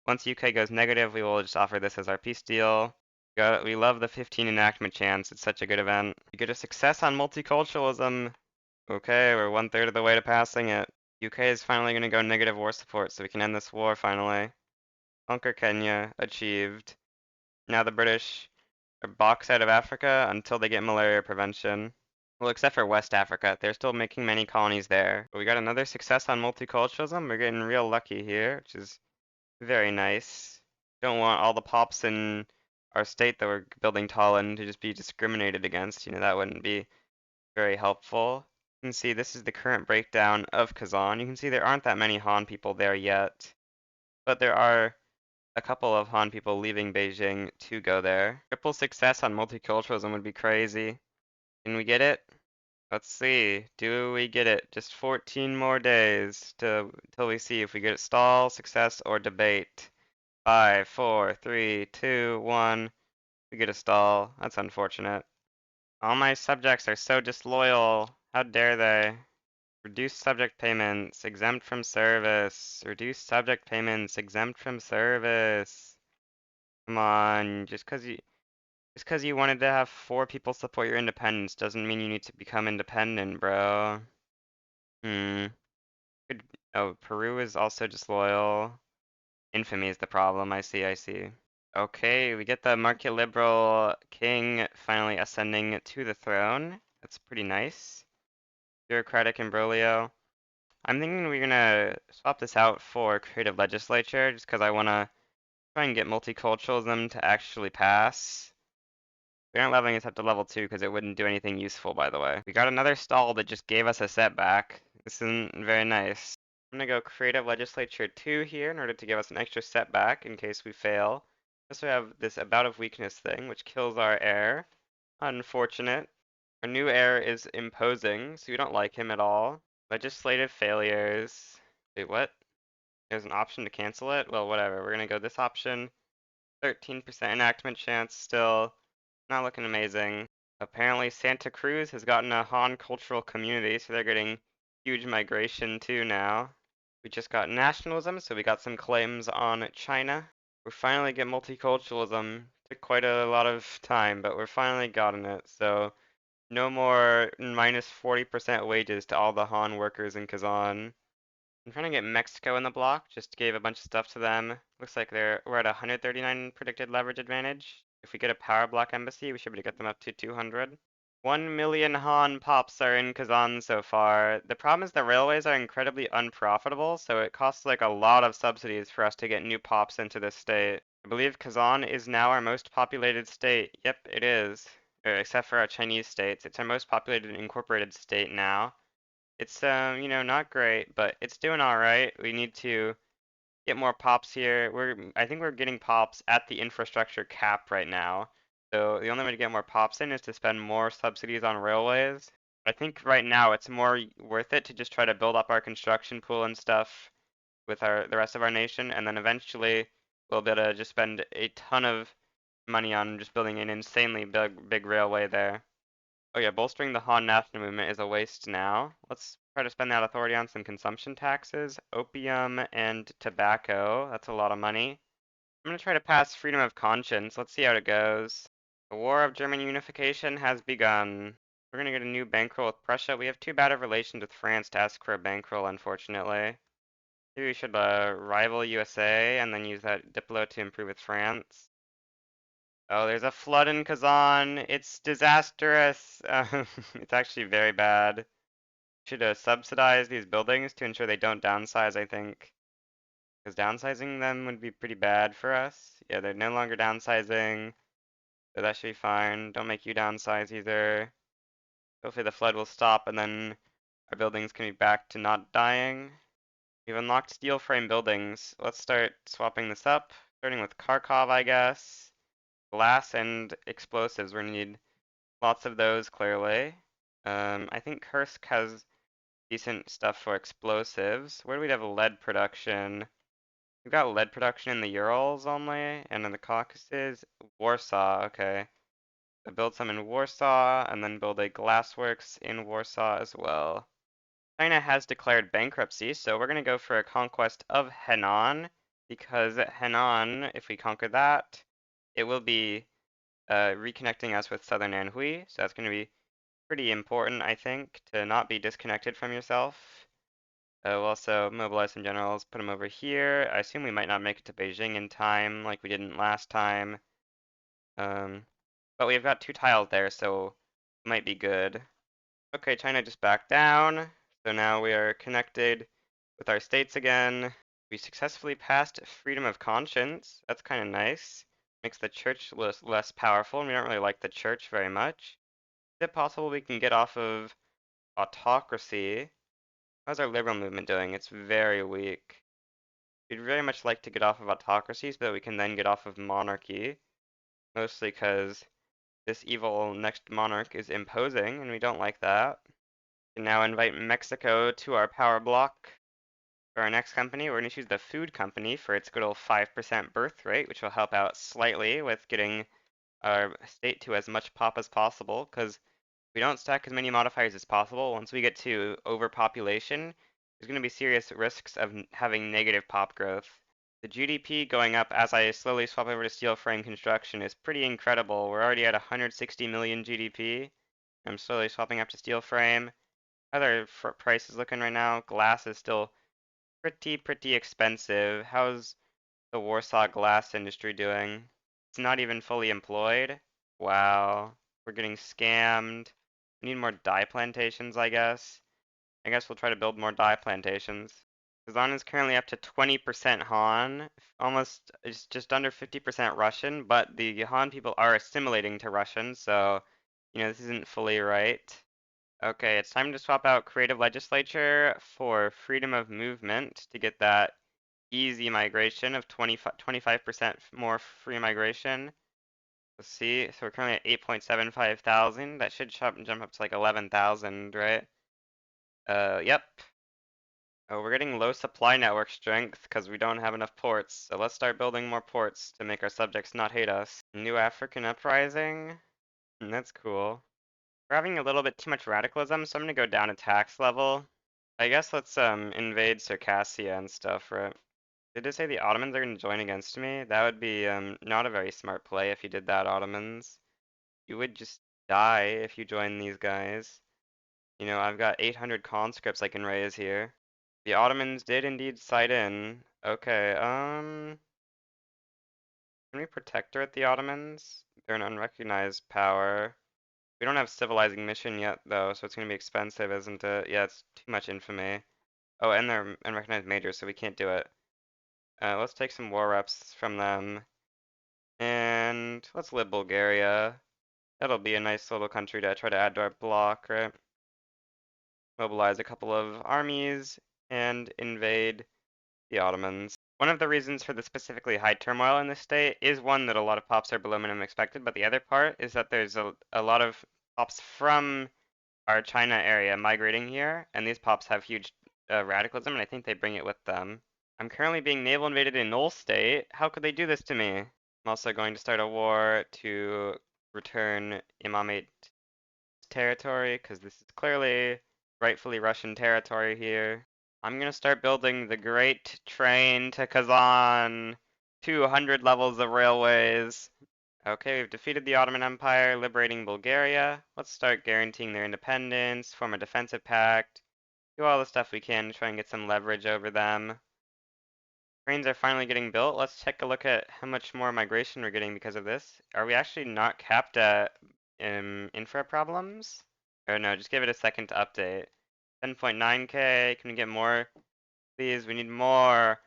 Once UK goes negative, we will just offer this as our peace deal. We love the 15 enactment chance. It's such a good event. We get a success on multiculturalism. Okay, we're 1/3 of the way to passing it. UK is finally going to go negative war support so we can end this war finally. Conquer Kenya, achieved. Now the British are boxed out of Africa until they get malaria prevention. Well, except for West Africa. They're still making many colonies there. But we got another success on multiculturalism. We're getting real lucky here, which is very nice. Don't want all the pops in our state that we're building Tallinn to just be discriminated against. That wouldn't be very helpful. You can see this is the current breakdown of Kazan. You can see there aren't that many Han people there yet, but there are a couple of Han people leaving Beijing to go there. Triple success on multiculturalism would be crazy. Can we get it? Let's see. Do we get it? Just 14 more days till we see if we get it. Stall, success, or debate. 5, 4, 3, 2, 1. We get a stall. That's unfortunate. All my subjects are so disloyal. How dare they? Reduce subject payments, exempt from service. Reduce subject payments, exempt from service. Come on, just 'cause you wanted to have 4 people support your independence doesn't mean you need to become independent, bro. Hmm. Good. Oh, Peru is also disloyal. Infamy is the problem. I see, I see. Okay, we get the market liberal king finally ascending to the throne. That's pretty nice. Bureaucratic imbroglio. I'm thinking we're gonna swap this out for creative legislature just because I wanna try and get multiculturalism to actually pass. We aren't leveling this up to level 2 because it wouldn't do anything useful, by the way. We got another stall that just gave us a setback. This isn't very nice. I'm gonna go creative legislature 2 here in order to give us an extra setback in case we fail. Also have this about of weakness thing, which kills our heir. Unfortunate. Our new heir is imposing, so we don't like him at all. Legislative failures. Wait, what? There's an option to cancel it? Well, whatever. We're gonna go this option. 13% enactment chance still. Not looking amazing. Apparently Santa Cruz has gotten a Han cultural community, so they're getting huge migration too now. We just got nationalism, so we got some claims on China. We finally get multiculturalism. Took quite a lot of time, but we're finally gotten it. So no more minus 40% wages to all the Han workers in Kazan. I'm trying to get Mexico in the block, just gave a bunch of stuff to them. Looks like we're at 139 predicted leverage advantage. If we get a power block embassy, we should be able to get them up to 200. 1 million Han pops are in Kazan so far. The problem is the railways are incredibly unprofitable, so it costs like a lot of subsidies for us to get new pops into this state. I believe Kazan is now our most populated state. Yep, it is. Except for our Chinese states. It's our most populated incorporated state now. It's not great, but it's doing all right. We need to get more pops here. I think we're getting pops at the infrastructure cap right now. So the only way to get more pops in is to spend more subsidies on railways. I think right now it's more worth it to just try to build up our construction pool and stuff with the rest of our nation, and then eventually we'll be able to just spend a ton of money on just building an insanely big railway there. Oh yeah, bolstering the Han national movement is a waste now. Let's try to spend that authority on some consumption taxes, opium and tobacco. That's a lot of money. I'm gonna try to pass freedom of conscience. Let's see how it goes. The War of German Unification has begun. We're gonna get a new bankroll with Prussia. We have too bad of relations with France to ask for a bankroll, unfortunately. Maybe we should rival USA and then use that Diplo to improve with France. Oh, there's a flood in Kazan. It's disastrous. It's actually very bad. Should subsidize these buildings to ensure they don't downsize, I think. Because downsizing them would be pretty bad for us. Yeah, they're no longer downsizing, so that should be fine. Don't make you downsize either. Hopefully the flood will stop and then our buildings can be back to not dying. We've unlocked steel frame buildings. Let's start swapping this up, starting with Kharkov, I guess. Glass and explosives. We're gonna need lots of those, clearly. I think Kursk has decent stuff for explosives. Where do we have lead production? We've got lead production in the Urals only, and in the Caucasus. Warsaw, okay. So build some in Warsaw, and then build a glassworks in Warsaw as well. China has declared bankruptcy, so we're going to go for a conquest of Henan, because Henan, if we conquer that, it will be reconnecting us with southern Anhui, so that's going to be pretty important, I think, to not be disconnected from yourself. We'll also mobilize some generals, put them over here. I assume we might not make it to Beijing in time, like we didn't last time. Um, but we've got 2 tiles there, so it might be good. Okay, China just backed down. So now we are connected with our states again. We successfully passed freedom of conscience. That's kind of nice. Makes the church less powerful, and we don't really like the church very much. Is it possible we can get off of autocracy? How's our liberal movement doing? It's very weak. We'd very much like to get off of autocracy so that we can then get off of monarchy. Mostly because this evil next monarch is imposing, and we don't like that. We can now invite Mexico to our power block. For our next company, we're going to choose the food company for its good old 5% birth rate, which will help out slightly with getting our state to as much pop as possible, because we don't stack as many modifiers as possible. Once we get to overpopulation, there's going to be serious risks of having negative pop growth. The GDP going up as I slowly swap over to steel frame construction is pretty incredible. We're already at 160 million GDP. I'm slowly swapping up to steel frame. How are their prices looking right now? Glass is still pretty expensive. How's the Warsaw glass industry doing? It's not even fully employed. Wow, we're getting scammed. We need more dye plantations, I guess. I guess we'll try to build more dye plantations. Kazan is currently up to 20% Han, almost it's just under 50% Russian, but the Han people are assimilating to Russian, so this isn't fully right. Okay, it's time to swap out creative legislature for freedom of movement to get that easy migration of 25% more free migration. Let's see. So we're currently at 8.75 thousand. That should jump up to like 11,000, right? Yep. Oh, we're getting low supply network strength because we don't have enough ports. So let's start building more ports to make our subjects not hate us. New African uprising. That's cool. We're having a little bit too much radicalism, so I'm gonna go down a tax level. I guess let's invade Circassia and stuff, right? Did it say the Ottomans are gonna join against me? That would be not a very smart play if you did that, Ottomans. You would just die if you join these guys. You know, I've got 800 conscripts I can raise here. The Ottomans did indeed side in. Okay, can we protectorate the Ottomans? They're an unrecognized power. We don't have civilizing mission yet, though, so it's gonna be expensive, isn't it? Yeah, it's too much infamy. Oh, and they're unrecognized majors, so we can't do it. Let's take some war reps from them. And let's live Bulgaria. That'll be a nice little country to try to add to our bloc, right? Mobilize a couple of armies and invade the Ottomans. One of the reasons for the specifically high turmoil in this state is one that a lot of pops are below minimum expected, but the other part is that there's a lot of pops from our China area migrating here, and these pops have huge radicalism, and I think they bring it with them. I'm currently being naval invaded in Null State. How could they do this to me? I'm also going to start a war to return Imamate territory, because this is clearly rightfully Russian territory here. I'm gonna start building the Great Train to Kazan. 200 levels of railways. Okay, we've defeated the Ottoman Empire, liberating Bulgaria. Let's start guaranteeing their independence, form a defensive pact, do all the stuff we can to try and get some leverage over them. Trains are finally getting built. Let's take a look at how much more migration we're getting because of this. Are we actually not capped at infra problems? Or no, just give it a second to update. 10.9k, can we get more? Please, we need more.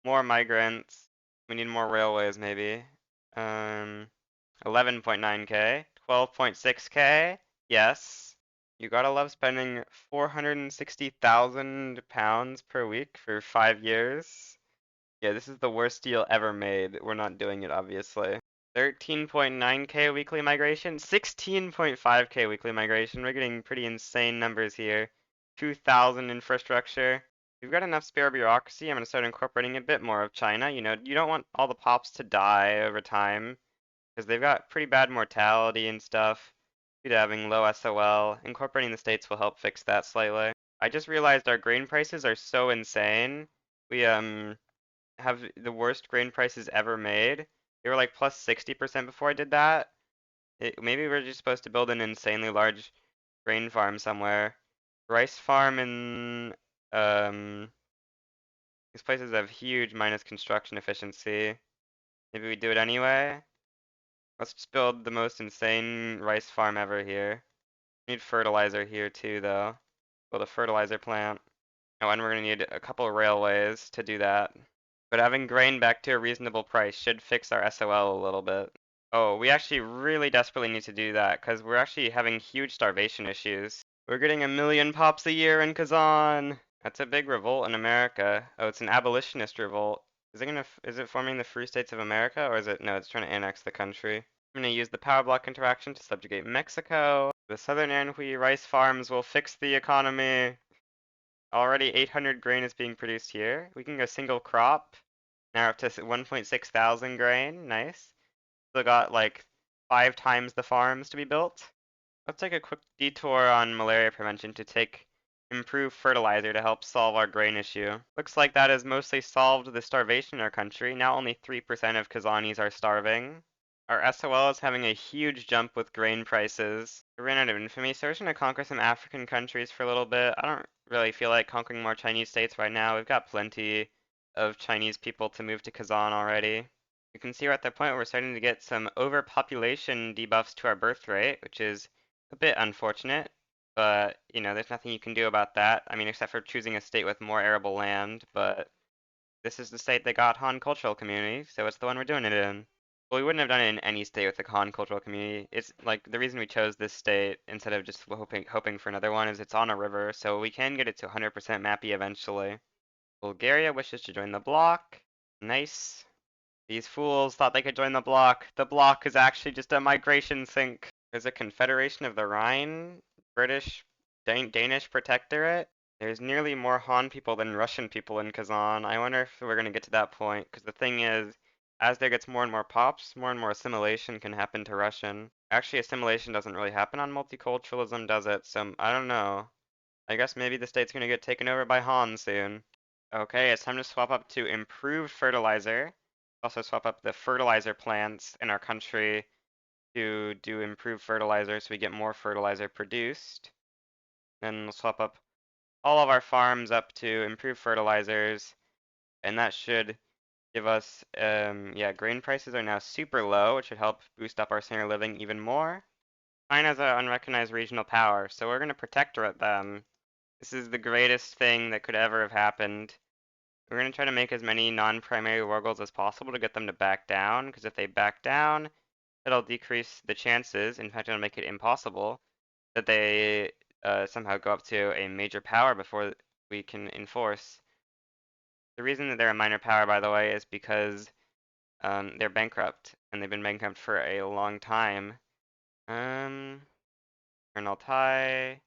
More migrants. We need more railways, maybe. 11.9k. 12.6k. Yes. You gotta love spending 460,000 pounds per week for 5 years. Yeah, this is the worst deal ever made. We're not doing it, obviously. 13.9k weekly migration, 16.5k weekly migration. We're getting pretty insane numbers here. 2,000 infrastructure. We've got enough spare bureaucracy. I'm going to start incorporating a bit more of China. You know, you don't want all the pops to die over time because they've got pretty bad mortality and stuff due to having low SOL. Incorporating the states will help fix that slightly. I just realized our grain prices are so insane. We have the worst grain prices ever made. They were like plus 60% before I did that. Maybe we're just supposed to build an insanely large grain farm somewhere. Rice farm in these places have huge minus construction efficiency. Maybe we do it anyway. Let's just build the most insane rice farm ever here. Need fertilizer here too though. Build a fertilizer plant. Oh, and we're gonna need a couple of railways to do that. But having grain back to a reasonable price should fix our SOL a little bit. Oh, we actually really desperately need to do that because we're actually having huge starvation issues. We're getting 1 million pops a year in Kazan. That's a big revolt in America. Oh, it's an abolitionist revolt. Is it forming the Free States of America or is it, no, it's trying to annex the country. I'm gonna use the power block interaction to subjugate Mexico. The southern Anhui rice farms will fix the economy. Already 800 grain is being produced here. We can go single crop. Now up to 1.6 thousand grain. Nice. Still got like 5 times the farms to be built. Let's take a quick detour on malaria prevention to take improved fertilizer to help solve our grain issue. Looks like that has mostly solved the starvation in our country. Now only 3% of Kazanis are starving. Our SOL is having a huge jump with grain prices. We ran out of infamy, so we're just gonna conquer some African countries for a little bit. I don't really feel like conquering more Chinese states right now. We've got plenty of Chinese people to move to Kazan already. You can see we're at the point where we're starting to get some overpopulation debuffs to our birth rate, which is a bit unfortunate, but you know, there's nothing you can do about that. I mean, except for choosing a state with more arable land, but this is the state that got Han Cultural Community, so it's the one we're doing it in. Well, we wouldn't have done it in any state with the Han cultural community. It's like the reason we chose this state instead of just hoping for another one is it's on a river, so we can get it to 100% mappy eventually. Bulgaria wishes to join the bloc. Nice. These fools thought they could join the bloc. The bloc is actually just a migration sink. There's a Confederation of the Rhine, British, Danish protectorate. There's nearly more Han people than Russian people in Kazan. I wonder if we're going to get to that point, because the thing is, as there gets more and more pops, more and more assimilation can happen to Russian. Actually, assimilation doesn't really happen on multiculturalism, does it? So, I don't know. I guess maybe the state's going to get taken over by Han soon. Okay, it's time to swap up to improved fertilizer. Also swap up the fertilizer plants in our country to do improved fertilizer so we get more fertilizer produced. Then we'll swap up all of our farms up to improved fertilizers, and that should give us, yeah, grain prices are now super low, which should help boost up our standard of living even more. China's an unrecognized regional power, so we're going to protectorate them. This is the greatest thing that could ever have happened. We're going to try to make as many non-primary war goals as possible to get them to back down, because if they back down, it'll decrease the chances, in fact it'll make it impossible, that they somehow go up to a major power before we can enforce. The reason that they're a minor power, by the way, is because they're bankrupt, and they've been bankrupt for a long time. Colonel Tai.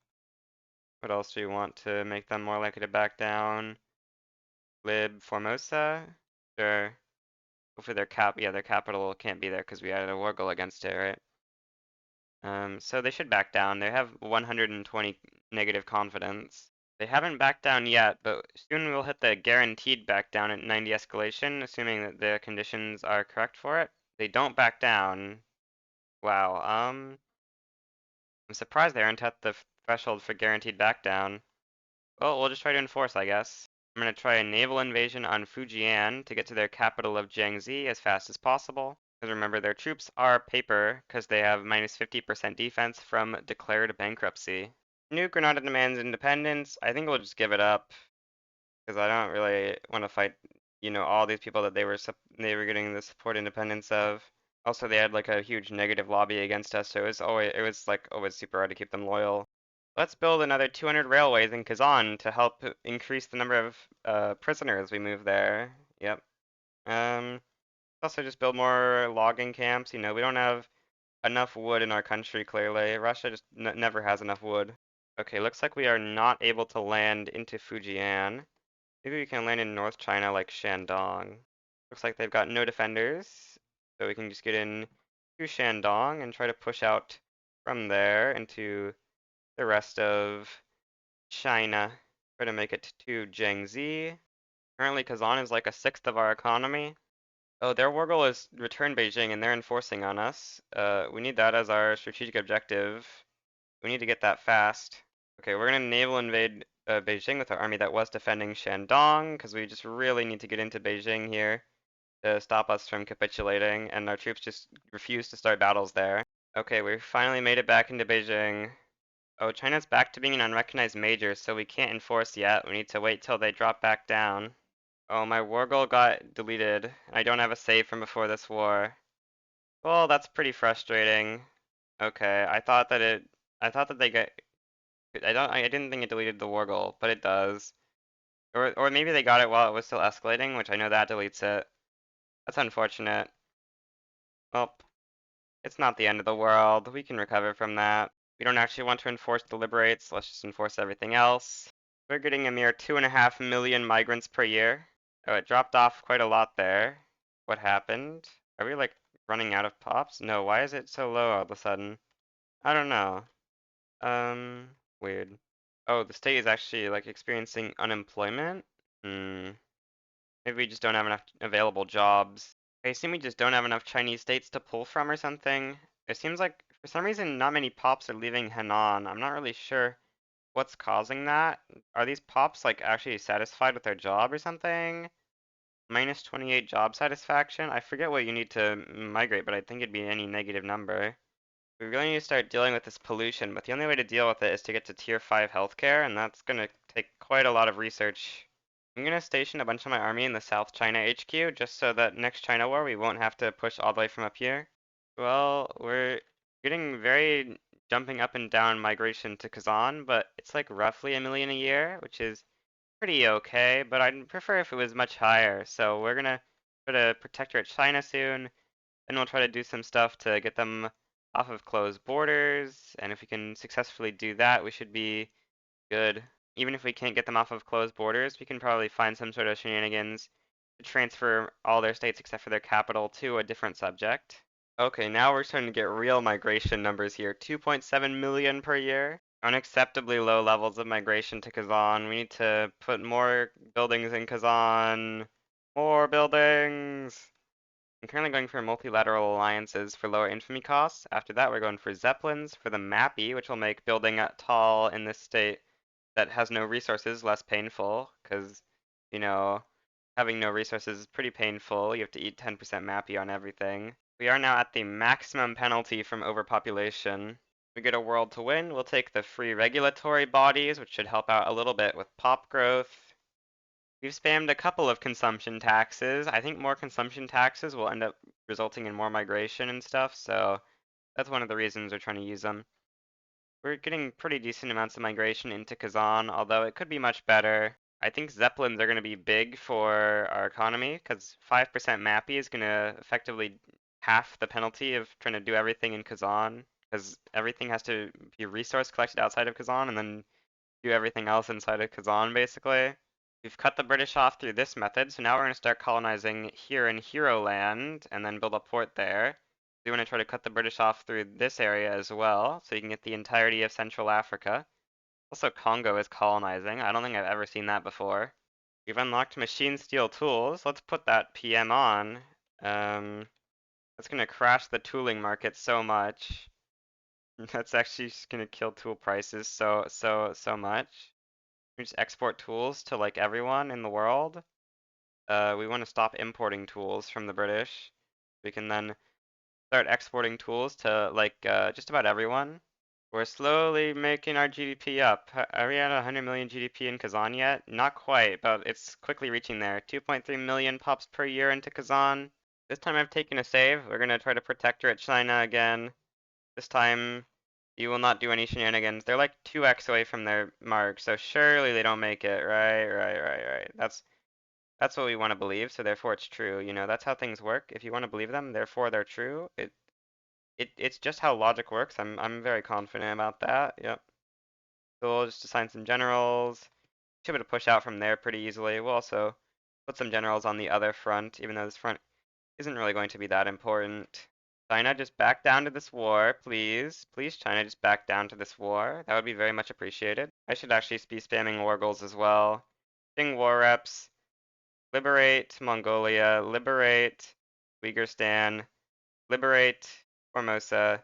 What else do we want to make them more likely to back down? Lib Formosa? Sure. Hopefully their capital can't be there because we added a war goal against it, right? So they should back down. They have 120 negative confidence. They haven't backed down yet, but soon we'll hit the guaranteed back down at 90 escalation, assuming that the conditions are correct for it. They don't back down. Wow, I'm surprised they aren't at the threshold for guaranteed back down. Well, we'll just try to enforce, I guess. I'm gonna try a naval invasion on Fujian to get to their capital of Jiangxi as fast as possible. Because remember, their troops are paper, because they have minus 50% defense from declared bankruptcy. New Granada demands independence. I think we'll just give it up, because I don't really want to fight, all these people that they were getting the support independence of. Also, they had like a huge negative lobby against us, so it was like always super hard to keep them loyal. Let's build another 200 railways in Kazan to help increase the number of prisoners we move there. Yep. Also just build more logging camps. We don't have enough wood in our country, clearly. Russia just never has enough wood. Okay, looks like we are not able to land into Fujian. Maybe we can land in North China like Shandong. Looks like they've got no defenders, so we can just get in to Shandong and try to push out from there into the rest of China. Try to make it to Jiangxi. Currently, Kazan is like a sixth of our economy. Oh, their war goal is return Beijing, and they're enforcing on us. We need that as our strategic objective. We need to get that fast. Okay, we're gonna naval invade Beijing with our army that was defending Shandong, because we just really need to get into Beijing here to stop us from capitulating, and our troops just refuse to start battles there. Okay, we finally made it back into Beijing. Oh, China's back to being an unrecognized major, so we can't enforce yet. We need to wait till they drop back down. Oh, my war goal got deleted. I don't have a save from before this war. Well, that's pretty frustrating. Okay, I thought that they get, I didn't think it deleted the war goal, but it does. Or maybe they got it while it was still escalating, which I know that deletes it. That's unfortunate. Well, it's not the end of the world. We can recover from that. We don't actually want to enforce the liberates. Let's just enforce everything else. We're getting a mere 2.5 million migrants per year. Oh, it dropped off quite a lot there. What happened? Are we like running out of pops? No, why is it so low all of a sudden? I don't know. Weird. Oh, the state is actually like experiencing unemployment? Maybe we just don't have enough available jobs. I assume we just don't have enough Chinese states to pull from or something. It seems like for some reason not many pops are leaving Henan. I'm not really sure what's causing that. Are these pops like actually satisfied with their job or something? Minus 28 job satisfaction? I forget what you need to migrate, but I think it'd be any negative number. We really need to start dealing with this pollution, but the only way to deal with it is to get to tier 5 healthcare, and that's gonna take quite a lot of research. I'm gonna station a bunch of my army in the South China HQ just so that next China war we won't have to push all the way from up here. Well, we're getting very jumping up and down migration to Kazan, but it's like roughly 1 million a year, which is pretty okay, but I'd prefer if it was much higher. So we're gonna try to protectorate China soon, then we'll try to do some stuff to get them off of closed borders, and if we can successfully do that, we should be good. Even if we can't get them off of closed borders, we can probably find some sort of shenanigans to transfer all their states except for their capital to a different subject. Okay, now we're starting to get real migration numbers here. 2.7 million per year. Unacceptably low levels of migration to Kazan. We need to put more buildings in Kazan. More buildings! I'm currently going for multilateral alliances for lower infamy costs. After that, we're going for Zeppelins for the Mappy, which will make building tall in this state that has no resources less painful, because, you know, having no resources is pretty painful. You have to eat 10% Mappy on everything. We are now at the maximum penalty from overpopulation. We get a world to win. We'll take the free regulatory bodies, which should help out a little bit with pop growth. We've spammed a couple of consumption taxes. I think more consumption taxes will end up resulting in more migration and stuff, so that's one of the reasons we're trying to use them. We're getting pretty decent amounts of migration into Kazan, although it could be much better. I think Zeppelins are going to be big for our economy, because 5% MAPI is going to effectively half the penalty of trying to do everything in Kazan, because everything has to be resource collected outside of Kazan and then do everything else inside of Kazan, basically. We've cut the British off through this method, so now we're going to start colonizing here in Hero Land and then build a port there. We want to try to cut the British off through this area as well, so you can get the entirety of Central Africa. Also, Congo is colonizing. I don't think I've ever seen that before. We've unlocked machine steel tools. Let's put that PM on. That's going to crash the tooling market so much. That's actually just going to kill tool prices so much. We just export tools to like everyone in the world. We want to stop importing tools from the British. We can then start exporting tools to like just about everyone. We're slowly making our GDP up. Are we at 100 million GDP in Kazan yet? Not quite, but it's quickly reaching there. 2.3 million pops per year into Kazan. This time I've taken a save. We're gonna try to protectorate China again. This time you will not do any shenanigans. They're like 2x away from their mark, so surely they don't make it. Right. That's what we want to believe, so therefore it's true. You know, that's how things work. If you want to believe them, therefore they're true. It's just how logic works. I'm very confident about that. Yep. So we'll just assign some generals. Should be able to push out from there pretty easily. We'll also put some generals on the other front, even though this front isn't really going to be that important. China, just back down to this war, please. Please, China, just back down to this war. That would be very much appreciated. I should actually be spamming war goals as well. Ding war reps. Liberate Mongolia. Liberate Uyghurstan. Liberate Formosa.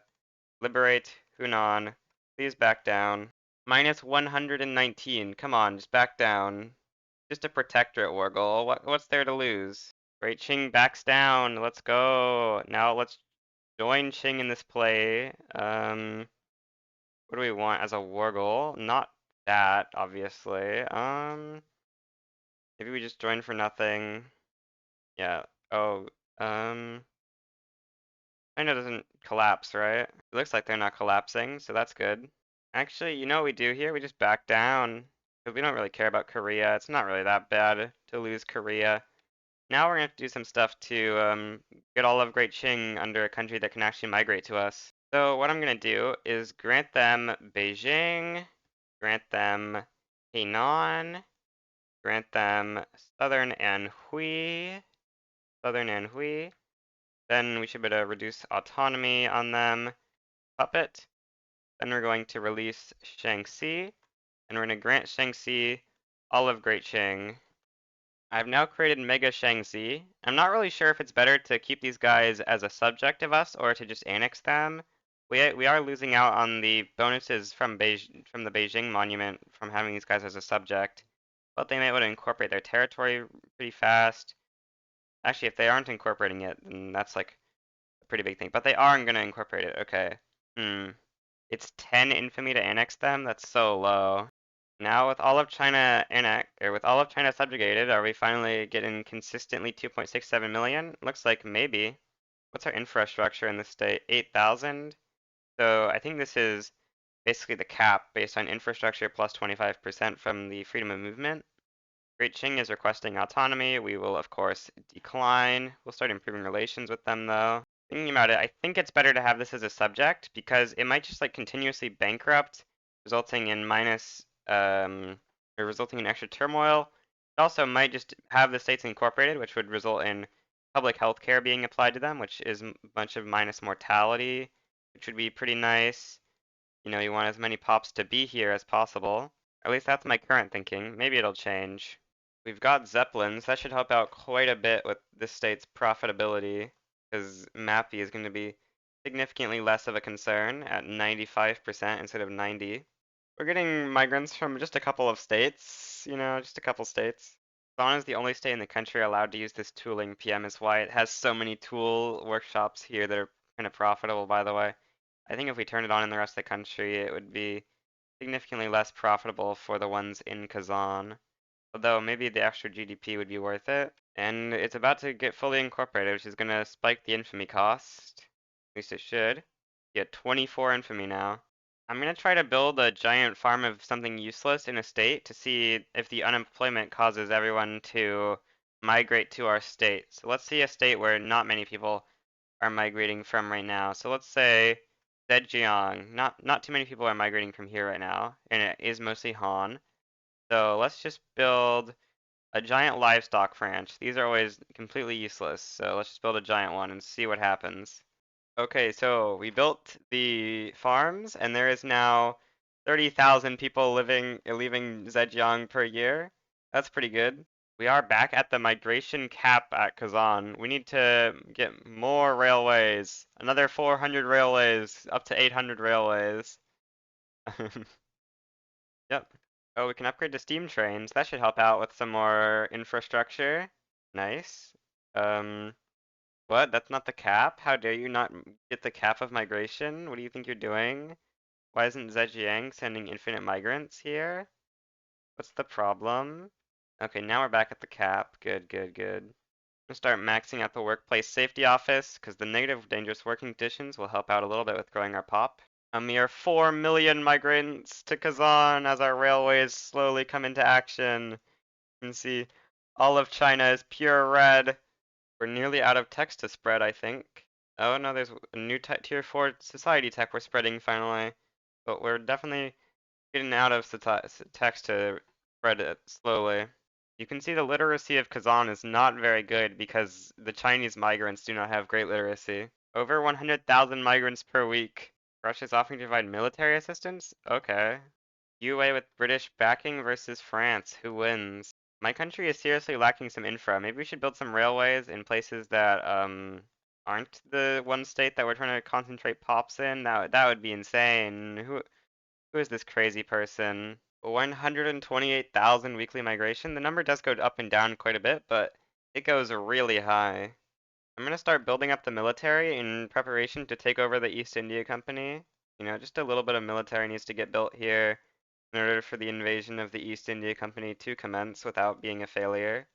Liberate Hunan. Please back down. Minus 119. Come on, just back down. Just a protectorate war goal. What's there to lose? Great Qing backs down. Let's go. Now let's join Qing in this play. What do we want as a war goal? Not that, obviously. Maybe we just join for nothing. Yeah. Oh, China doesn't collapse, right? It looks like they're not collapsing, so that's good. Actually, you know what we do here? We just back down. Because we don't really care about Korea. It's not really that bad to lose Korea. Now we're going to have to do some stuff to get all of Great Qing under a country that can actually migrate to us. So what I'm going to do is grant them Beijing, grant them Henan, grant them Southern Anhui, Southern Anhui. Then we should be able to reduce autonomy on them. Puppet. Then we're going to release Shaanxi, and we're going to grant Shaanxi all of Great Qing. I've now created Mega Shaanxi. I'm not really sure if it's better to keep these guys as a subject of us or to just annex them. We are losing out on the bonuses from from the Beijing monument from having these guys as a subject, but they may want to incorporate their territory pretty fast. Actually, if they aren't incorporating it, then that's like a pretty big thing. But they are going to incorporate it. Okay. It's 10 infamy to annex them? That's so low. Now with all of China with all of China subjugated, are we finally getting consistently 2.67 million? Looks like maybe. What's our infrastructure in the state? 8,000? So I think this is basically the cap based on infrastructure plus 25% from the freedom of movement. Great Qing is requesting autonomy. We will, of course, decline. We'll start improving relations with them, though. Thinking about it, I think it's better to have this as a subject because it might just like continuously bankrupt, resulting in or resulting in extra turmoil. It also might just have the states incorporated, which would result in public health care being applied to them, which is a bunch of minus mortality, which would be pretty nice. You know, you want as many pops to be here as possible. At least that's my current thinking. Maybe it'll change. We've got Zeppelins. That should help out quite a bit with this state's profitability, because MAPI is going to be significantly less of a concern at 95% instead of 90. We're getting migrants from just a couple of states, you know, just a couple states. Ghana is the only state in the country allowed to use this tooling. PM is why it has so many tool workshops here that are kind of profitable, by the way. I think if we turned it on in the rest of the country, it would be significantly less profitable for the ones in Kazan. Although maybe the extra GDP would be worth it. And it's about to get fully incorporated, which is going to spike the infamy cost. At least it should. Get 24 infamy now. I'm going to try to build a giant farm of something useless in a state to see if the unemployment causes everyone to migrate to our state. So let's see a state where not many people are migrating from right now. So let's say Zhejiang. Not too many people are migrating from here right now, and it is mostly Han. So let's just build a giant livestock ranch. These are always completely useless, so let's just build a giant one and see what happens. Okay, so we built the farms, and there is now 30,000 people leaving Zhejiang per year. That's pretty good. We are back at the migration cap at Kazan. We need to get more railways. Another 400 railways, up to 800 railways. Yep. Oh, we can upgrade to steam trains. That should help out with some more infrastructure. Nice. Um, what? That's not the cap? How dare you not get the cap of migration? What do you think you're doing? Why isn't Zhejiang sending infinite migrants here? What's the problem? Okay, now we're back at the cap. Good, good, good. I'm gonna start maxing out the workplace safety office because the negative dangerous working conditions will help out a little bit with growing our pop. A mere 4 million migrants to Kazan as our railways slowly come into action. You can see all of China is pure red. We're nearly out of text to spread, I think. Oh no, there's a new tier 4 society tech we're spreading finally. But we're definitely getting out of text to spread it slowly. You can see the literacy of Kazan is not very good because the Chinese migrants do not have great literacy. Over 100,000 migrants per week. Russia is offering to provide military assistance? Okay. UA with British backing versus France. Who wins? My country is seriously lacking some infra. Maybe we should build some railways in places that aren't the one state that we're trying to concentrate pops in. That would be insane. Who is this crazy person? 128,000 weekly migration. The number does go up and down quite a bit, but it goes really high. I'm gonna start building up the military in preparation to take over the East India Company. You know, just a little bit of military needs to get built here in order for the invasion of the East India Company to commence without being a failure.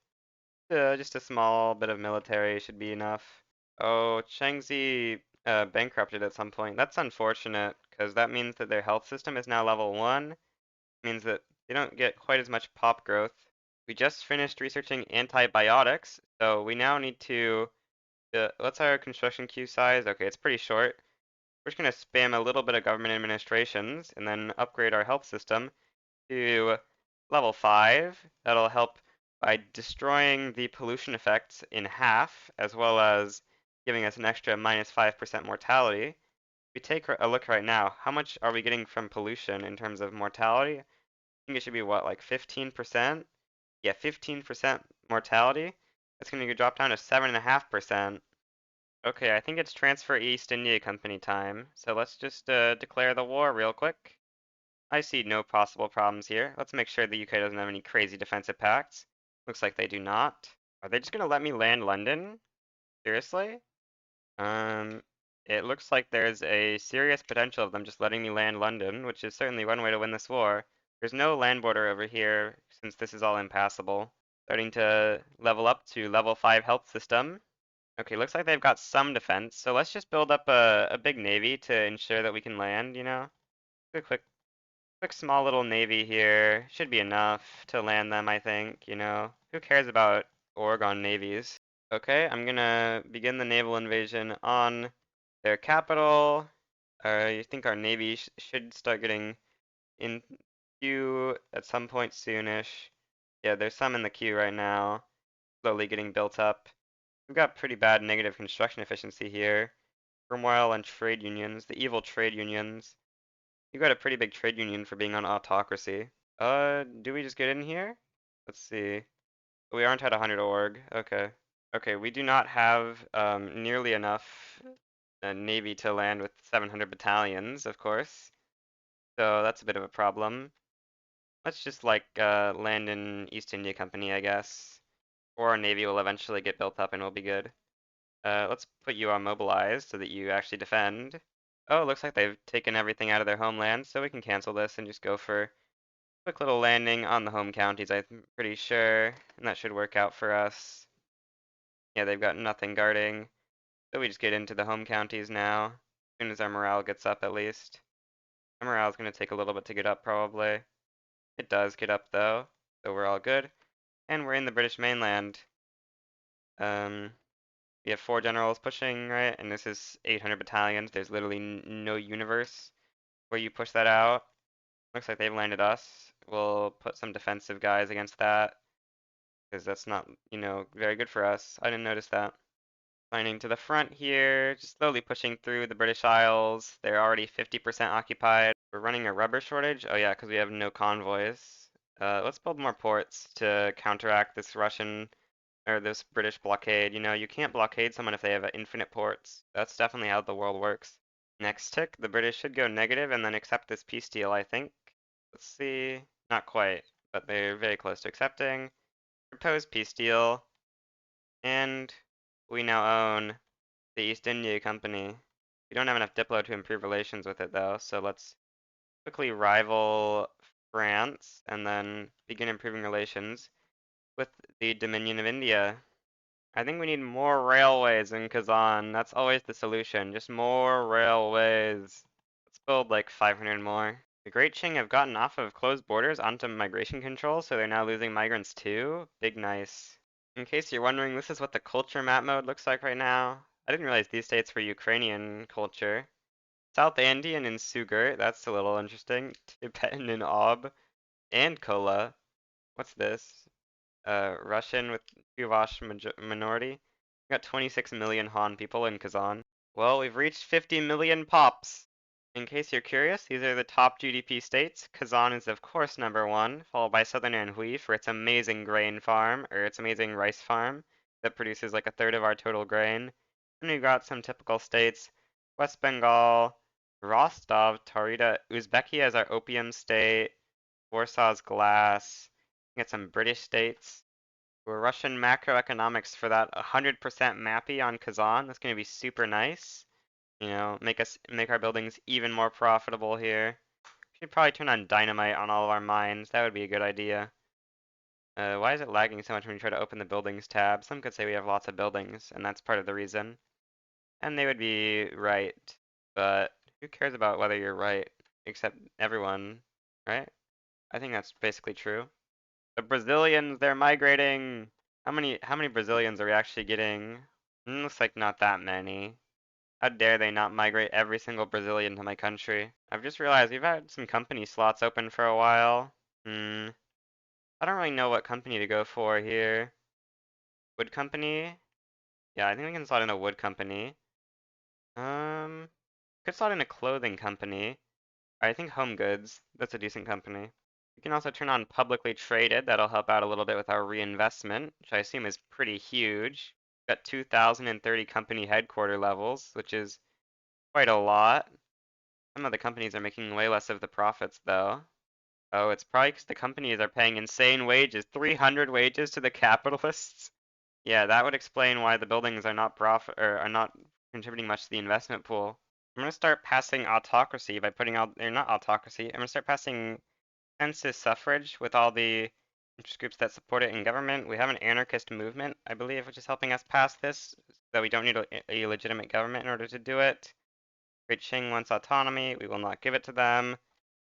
Just a small bit of military should be enough. Oh, Changxi bankrupted at some point. That's unfortunate, because that means that their health system is now level 1. It means that they don't get quite as much pop growth. We just finished researching antibiotics, so we now need to what's our construction queue size? Okay, it's pretty short. We're just going to spam a little bit of government administrations and then upgrade our health system to level 5. That'll help by destroying the pollution effects in half, as well as giving us an extra minus 5% mortality. If we take a look right now, how much are we getting from pollution in terms of mortality? I think it should be what, like 15%? Yeah, 15% mortality. That's going to drop down to 7.5%. Okay, I think it's transfer East India Company time. So let's just declare the war real quick. I see no possible problems here. Let's make sure the UK doesn't have any crazy defensive pacts. Looks like they do not. Are they just gonna let me land London? Seriously? Um, it looks like there's a serious potential of them just letting me land London, which is certainly one way to win this war. There's no land border over here since this is all impassable. Starting to level up to level 5 health system. Okay, looks like they've got some defense, so let's just build up a big navy to ensure that we can land, you know? A quick small little navy here should be enough to land them, I think, you know? Who cares about Oregon navies? Okay, I'm gonna begin the naval invasion on their capital. I think our navy should start getting in queue at some point soonish. Yeah, there's some in the queue right now, slowly getting built up. We've got pretty bad negative construction efficiency here. Turmoil and trade unions, the evil trade unions. You got a pretty big trade union for being on autocracy. Do we just get in here? Let's see. We aren't at 100 org. Okay. Okay, we do not have nearly enough navy to land with 700 battalions, of course. So that's a bit of a problem. Let's just like land in East India Company, I guess. Or our navy will eventually get built up and we'll be good. Let's put you on mobilized so that you actually defend. Oh, looks like they've taken everything out of their homeland, so we can cancel this and just go for a quick little landing on the home counties, I'm pretty sure. And that should work out for us. Yeah, they've got nothing guarding. So we just get into the home counties now. As soon as our morale gets up, at least. Our morale is going to take a little bit to get up, probably. It does get up, though. So we're all good. And we're in the British mainland. We have 4 generals pushing, right? And this is 800 battalions. There's literally no universe where you push that out. Looks like they've landed us. We'll put some defensive guys against that, because that's not, you know, very good for us. I didn't notice that. Lining to the front here, just slowly pushing through the British Isles. They're already 50% occupied. We're running a rubber shortage. Oh yeah, because we have no convoys. Let's build more ports to counteract this Russian or this British blockade. You know, you can't blockade someone if they have infinite ports. That's definitely how the world works. Next tick, the British should go negative and then accept this peace deal, I think. Let's see. Not quite, but they're very close to accepting. Proposed peace deal. And we now own the East India Company. We don't have enough Diplo to improve relations with it though, so let's quickly rival France and then begin improving relations with the Dominion of India. I think we need more railways in Kazan. That's always the solution. Just more railways. Let's build like 500 more. The Great Qing have gotten off of closed borders onto migration control, so they're now losing migrants too. Big nice. In case you're wondering, this is what the culture map mode looks like right now. I didn't realize these states were Ukrainian culture. South Andean in Sugur, that's a little interesting. Tibetan in Ob, and Kola. What's this? Russian with Chuvash minority. We got 26 million Han people in Kazan. Well, we've reached 50 million pops. In case you're curious, these are the top GDP states. Kazan is of course #1, followed by Southern Anhui for its amazing grain farm, or its amazing rice farm, that produces like a third of our total grain. And we've got some typical states, West Bengal, Rostov, Taurida, Uzbekistan as our opium state, Warsaw's glass. We got some British states. We're Russian macroeconomics for that 100% mappy on Kazan. That's going to be super nice. You know, make our buildings even more profitable here. Should probably turn on dynamite on all of our mines. That would be a good idea. Why is it lagging so much when we try to open the buildings tab? Some could say we have lots of buildings, and that's part of the reason. And they would be right, but who cares about whether you're right? Except everyone, right? I think that's basically true. The Brazilians, they're migrating. How many Brazilians are we actually getting? Looks like not that many. How dare they not migrate every single Brazilian to my country? I've just realized we've had some company slots open for a while. I don't really know what company to go for here. Wood company? Yeah, I think we can slot in a wood company. Could slot in a clothing company. I think home goods, that's a decent company. We can also turn on publicly traded. That'll help out a little bit with our reinvestment, which I assume is pretty huge. Got 2,030 company headquarter levels, which is quite a lot. Some of the companies are making way less of the profits, though. Oh, it's probably because the companies are paying insane wages, 300 wages to the capitalists. Yeah, that would explain why the buildings are not profit or are not contributing much to the investment pool. I'm gonna start passing autocracy by putting out, or not autocracy. I'm gonna start passing census suffrage with all the interest groups that support it in government. We have an anarchist movement, I believe, which is helping us pass this, so that we don't need a legitimate government in order to do it. Great Qing wants autonomy. We will not give it to them.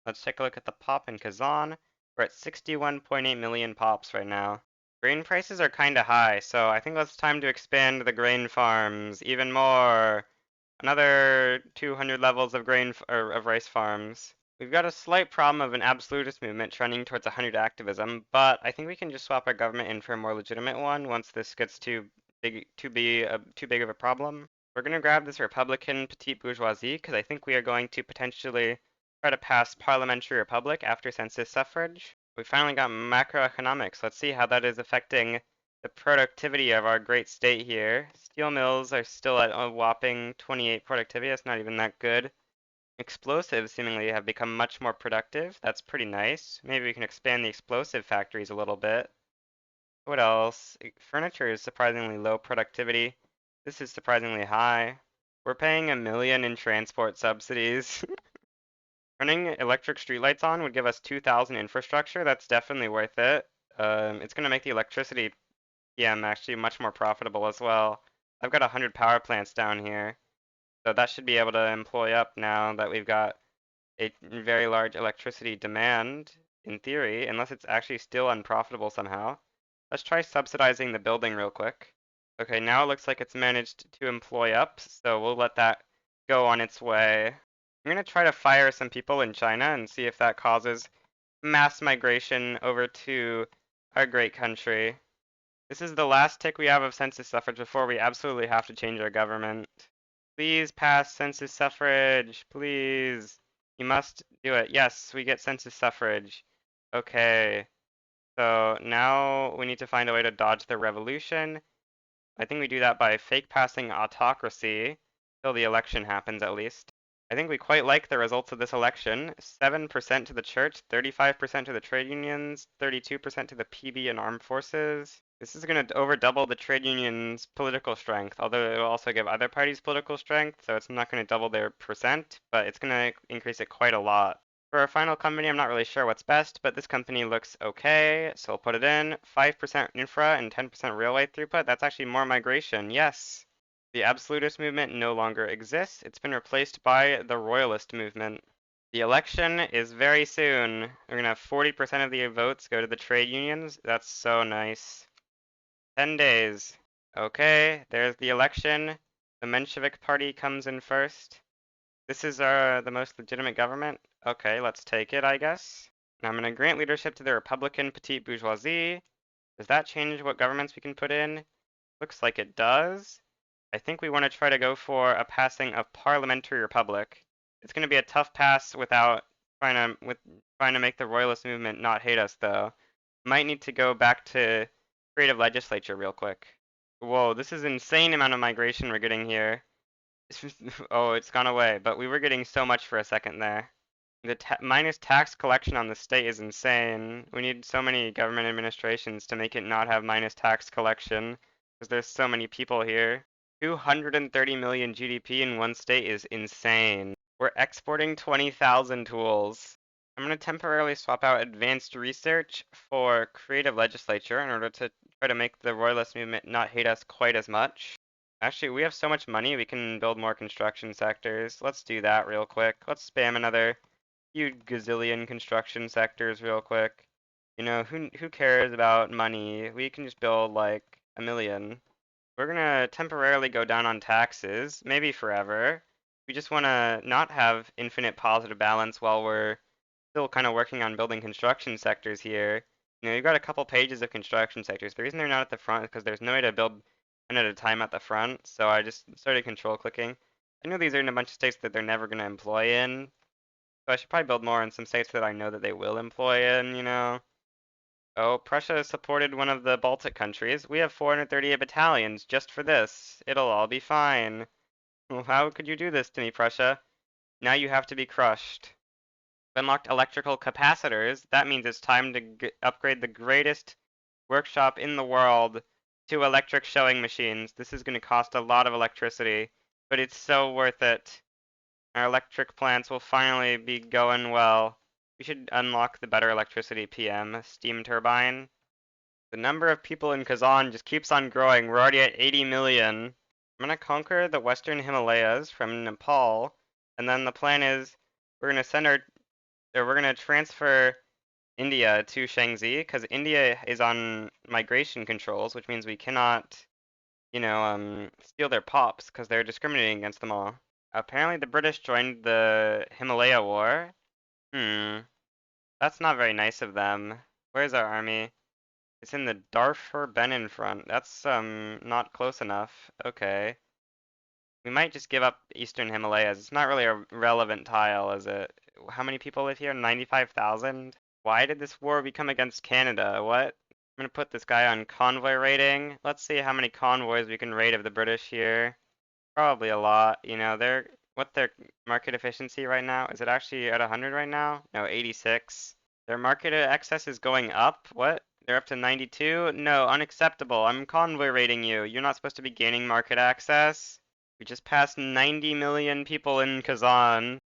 Let's take a look at the pop in Kazan. We're at 61.8 million pops right now. Grain prices are kind of high, so I think it's time to expand the grain farms even more. Another 200 levels of of rice farms. We've got a slight problem of an absolutist movement trending towards 100 activism, but I think we can just swap our government in for a more legitimate one once this gets too big of a problem. We're gonna grab this Republican petite bourgeoisie because I think we are going to potentially try to pass parliamentary republic after census suffrage. We finally got macroeconomics. Let's see how that is affecting the productivity of our great state here. Steel mills are still at a whopping 28 productivity. That's not even that good. Explosives seemingly have become much more productive. That's pretty nice. Maybe we can expand the explosive factories a little bit. What else? Furniture is surprisingly low productivity. This is surprisingly high. We're paying $1 million in transport subsidies. Running electric streetlights on would give us 2,000 infrastructure. That's definitely worth it. It's going to make the electricity PM actually much more profitable as well. I've got 100 power plants down here, so that should be able to employ up now that we've got a very large electricity demand, in theory, unless it's actually still unprofitable somehow. Let's try subsidizing the building real quick. Okay, now it looks like it's managed to employ up, so we'll let that go on its way. I'm gonna try to fire some people in China and see if that causes mass migration over to our great country. This is the last tick we have of census suffrage before we absolutely have to change our government. Please pass census suffrage, please. You must do it. Yes, we get census suffrage. Okay, so now we need to find a way to dodge the revolution. I think we do that by fake passing autocracy till the election happens at least. I think we quite like the results of this election. 7% to the church, 35% to the trade unions, 32% to the PB and armed forces. This is going to over double the trade unions' political strength, although it will also give other parties political strength, so it's not going to double their percent, but it's going to increase it quite a lot. For our final company, I'm not really sure what's best, but this company looks okay, so I'll put it in. 5% infra and 10% railway throughput. That's actually more migration, yes. The absolutist movement no longer exists. It's been replaced by the royalist movement. The election is very soon. We're going to have 40% of the votes go to the trade unions. That's so nice. 10 days. Okay, there's the election. The Menshevik Party comes in first. This is the most legitimate government. Okay, let's take it, I guess. Now I'm going to grant leadership to the Republican petite bourgeoisie. Does that change what governments we can put in? Looks like it does. I think we want to try to go for a passing of parliamentary republic. It's going to be a tough pass without trying to make the royalist movement not hate us, though. Might need to go back to creative legislature real quick. Whoa, this is insane amount of migration we're getting here. Oh, it's gone away, but we were getting so much for a second there. The minus tax collection on the state is insane. We need so many government administrations to make it not have minus tax collection, because there's so many people here. 230 million GDP in one state is insane. We're exporting 20,000 tools. I'm going to temporarily swap out advanced research for creative legislature in order to try to make the royalist movement not hate us quite as much. Actually, we have so much money, we can build more construction sectors. Let's do that real quick. Let's spam another few gazillion construction sectors real quick. You know, who cares about money? We can just build like a million. We're gonna temporarily go down on taxes, maybe forever. We just want to not have infinite positive balance while we're still kind of working on building construction sectors here. You know, you've got a couple pages of construction sectors. The reason they're not at the front is because there's no way to build one at a time at the front, so I just started control clicking. I know these are in a bunch of states that they're never going to employ in, so I should probably build more in some states that I know that they will employ in, you know. Oh, Prussia supported one of the Baltic countries. We have 438 battalions just for this. It'll all be fine. Well, how could you do this to me, Prussia? Now you have to be crushed. Unlocked electrical capacitors. That means it's time to upgrade the greatest workshop in the world to electric showing machines. This is going to cost a lot of electricity, but it's so worth it. Our electric plants will finally be going well. We should unlock the better electricity PM, steam turbine. The number of people in Kazan just keeps on growing. We're already at 80 million. I'm gonna conquer the Western Himalayas from Nepal, and then the plan is we're gonna we're gonna transfer India to Shaanxi, because India is on migration controls, which means we cannot, steal their pops, because they're discriminating against them all. Apparently the British joined the Himalaya War. That's not very nice of them. Where's our army? It's in the Darfur Benin front. That's, not close enough. Okay. We might just give up Eastern Himalayas. It's not really a relevant tile, is it? How many people live here? 95,000? Why did this war become against Canada? What? I'm gonna put this guy on convoy raiding. Let's see how many convoys we can raid of the British here. Probably a lot. What's their market efficiency right now? Is it actually at 100 right now? No, 86. Their market excess is going up. What? They're up to 92? No, unacceptable. I'm convoy raiding you. You're not supposed to be gaining market access. We just passed 90 million people in Kazan.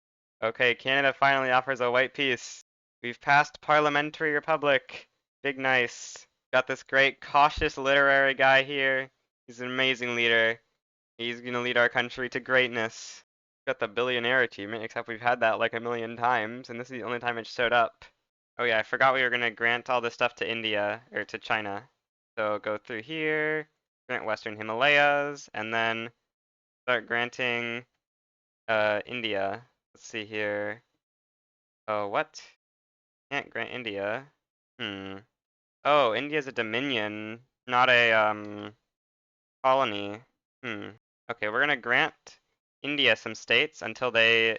Okay, Canada finally offers a white peace. We've passed parliamentary republic. Big nice. Got this great cautious literary guy here. He's an amazing leader. He's gonna lead our country to greatness. Got the billionaire achievement, except we've had that like a million times, and this is the only time it showed up. Oh yeah, I forgot we were gonna grant all this stuff to India, or to China. So go through here, grant Western Himalayas, and then start granting India. Let's see here. Oh, what? Can't grant India. Hmm. Oh, India's a dominion, not a colony. Hmm. Okay, we're gonna grant India some states until they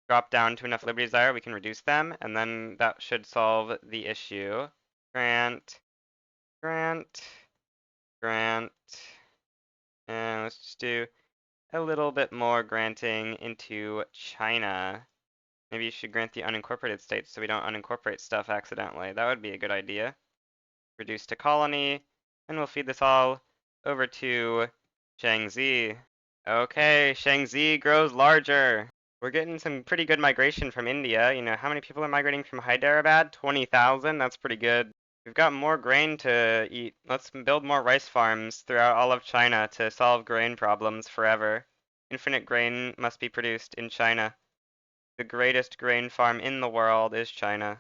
drop down to enough liberty desire, we can reduce them, and then that should solve the issue. Grant, grant, grant, and let's just do a little bit more granting into China. Maybe you should grant the unincorporated states so we don't unincorporate stuff accidentally. That would be a good idea. Reduce to colony, and we'll feed this all over to Shaanxi. Okay, Shaanxi grows larger. We're getting some pretty good migration from India. How many people are migrating from Hyderabad? 20,000? That's pretty good. We've got more grain to eat. Let's build more rice farms throughout all of China to solve grain problems forever. Infinite grain must be produced in China. The greatest grain farm in the world is China.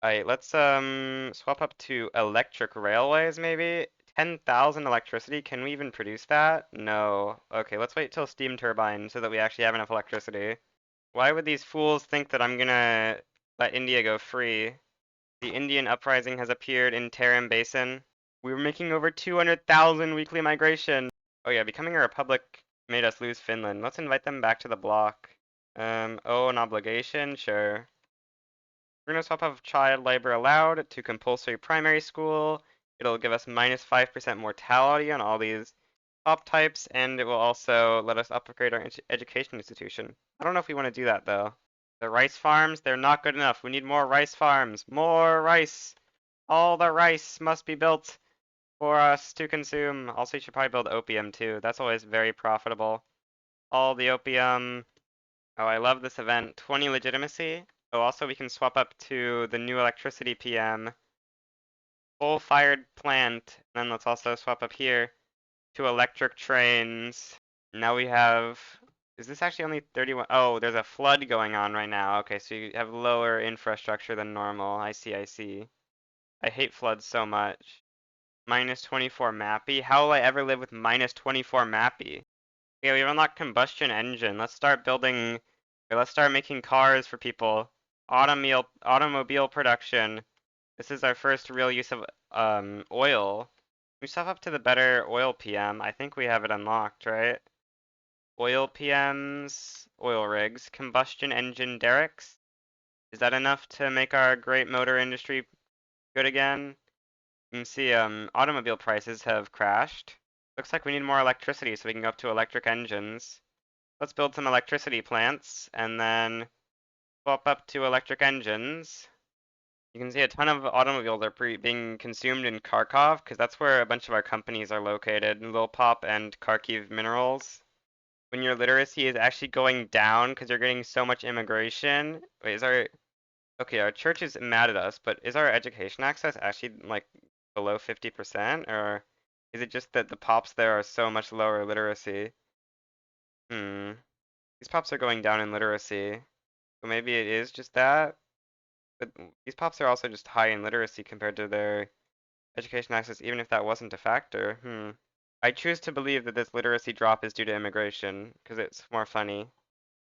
Alright, let's swap up to electric railways maybe. 10,000 electricity, can we even produce that? No. Okay, let's wait till steam turbine so that we actually have enough electricity. Why would these fools think that I'm gonna let India go free? The Indian uprising has appeared in Tarim Basin. We were making over 200,000 weekly migration. Oh yeah, becoming a republic made us lose Finland. Let's invite them back to the bloc. Oh, an obligation? Sure. We're gonna swap off child labor allowed to compulsory primary school. It'll give us minus 5% mortality on all these top types, and it will also let us upgrade our education institution. I don't know if we want to do that though. The rice farms, they're not good enough. We need more rice farms. More rice. All the rice must be built for us to consume. Also, you should probably build opium too. That's always very profitable. All the opium. Oh, I love this event. 20 legitimacy. Oh, also we can swap up to the new electricity PM. Coal-fired plant. And then let's also swap up here to electric trains. Now we have, is this actually only 31? Oh, there's a flood going on right now. Okay, so you have lower infrastructure than normal. I see, I see. I hate floods so much. Minus 24 mappy? How will I ever live with minus 24 mappy? Yeah, we unlocked combustion engine. Let's start building, or let's start making cars for people. Automobile production. This is our first real use of oil. We step up to the better oil PM. I think we have it unlocked, right? Oil PMs, oil rigs, combustion engine derricks. Is that enough to make our great motor industry good again? You can see automobile prices have crashed. Looks like we need more electricity so we can go up to electric engines. Let's build some electricity plants and then swap up to electric engines. You can see a ton of automobiles are being consumed in Kharkov because that's where a bunch of our companies are located, Lilpop and Kharkiv Minerals. When your literacy is actually going down because you're getting so much immigration. Wait, Okay, our church is mad at us, but is our education access actually like below 50%, or is it just that the pops there are so much lower literacy? Hmm. These pops are going down in literacy. So maybe it is just that, but these pops are also just high in literacy compared to their education access, even if that wasn't a factor. I choose to believe that this literacy drop is due to immigration, because it's more funny.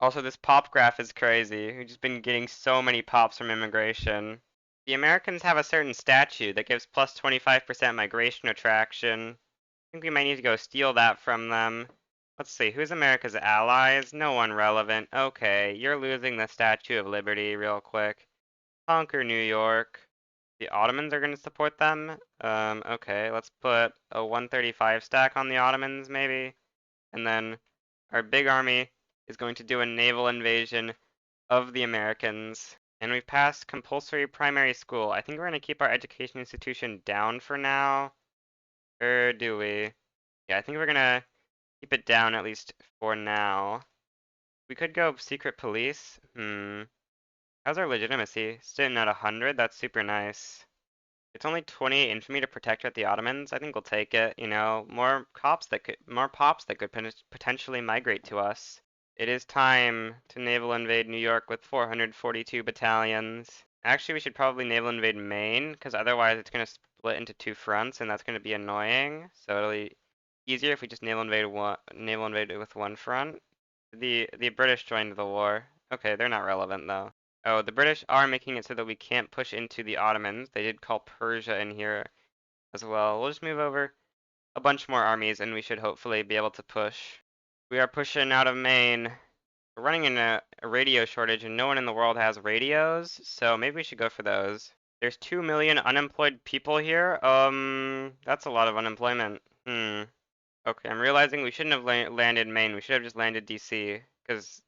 Also, this pop graph is crazy. We've just been getting so many pops from immigration. The Americans have a certain statute that gives plus 25% migration attraction. I think we might need to go steal that from them. Let's see, who's America's allies? No one relevant. Okay, you're losing the Statue of Liberty real quick. Conquer New York. The Ottomans are going to support them? Okay, let's put a 135 stack on the Ottomans, maybe. And then our big army is going to do a naval invasion of the Americans. And we've passed compulsory primary school. I think we're going to keep our education institution down for now. Or do we? Yeah, I think we're going to keep it down at least for now. We could go secret police. How's our legitimacy? Sitting at 100? That's super nice. It's only 28 infantry to protect at the Ottomans. I think we'll take it. You know, more pops that could potentially migrate to us. It is time to naval invade New York with 442 battalions. Actually, we should probably naval invade Maine, because otherwise it's going to split into two fronts, and that's going to be annoying. So it'll be easier if we just naval invade it with one front. The British joined the war. Okay, they're not relevant though. Oh, the British are making it so that we can't push into the Ottomans. They did call Persia in here as well. We'll just move over a bunch more armies and we should hopefully be able to push. We are pushing out of Maine. We're running in a radio shortage and no one in the world has radios, so maybe we should go for those. There's 2 million unemployed people here. That's a lot of unemployment. Okay, I'm realizing we shouldn't have landed Maine. We should have just landed DC, because,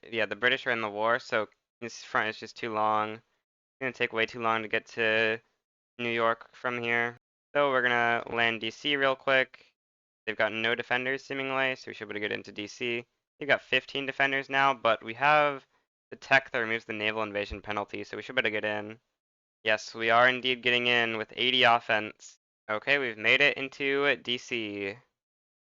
yeah, the British are in the war, so this front is just too long. It's gonna take way too long to get to New York from here. So we're gonna land DC real quick. They've got no defenders seemingly, so we should be able to get into DC. They've got 15 defenders now, but we have the tech that removes the naval invasion penalty, so we should be able to get in. Yes, we are indeed getting in with 80 offense. Okay, we've made it into DC.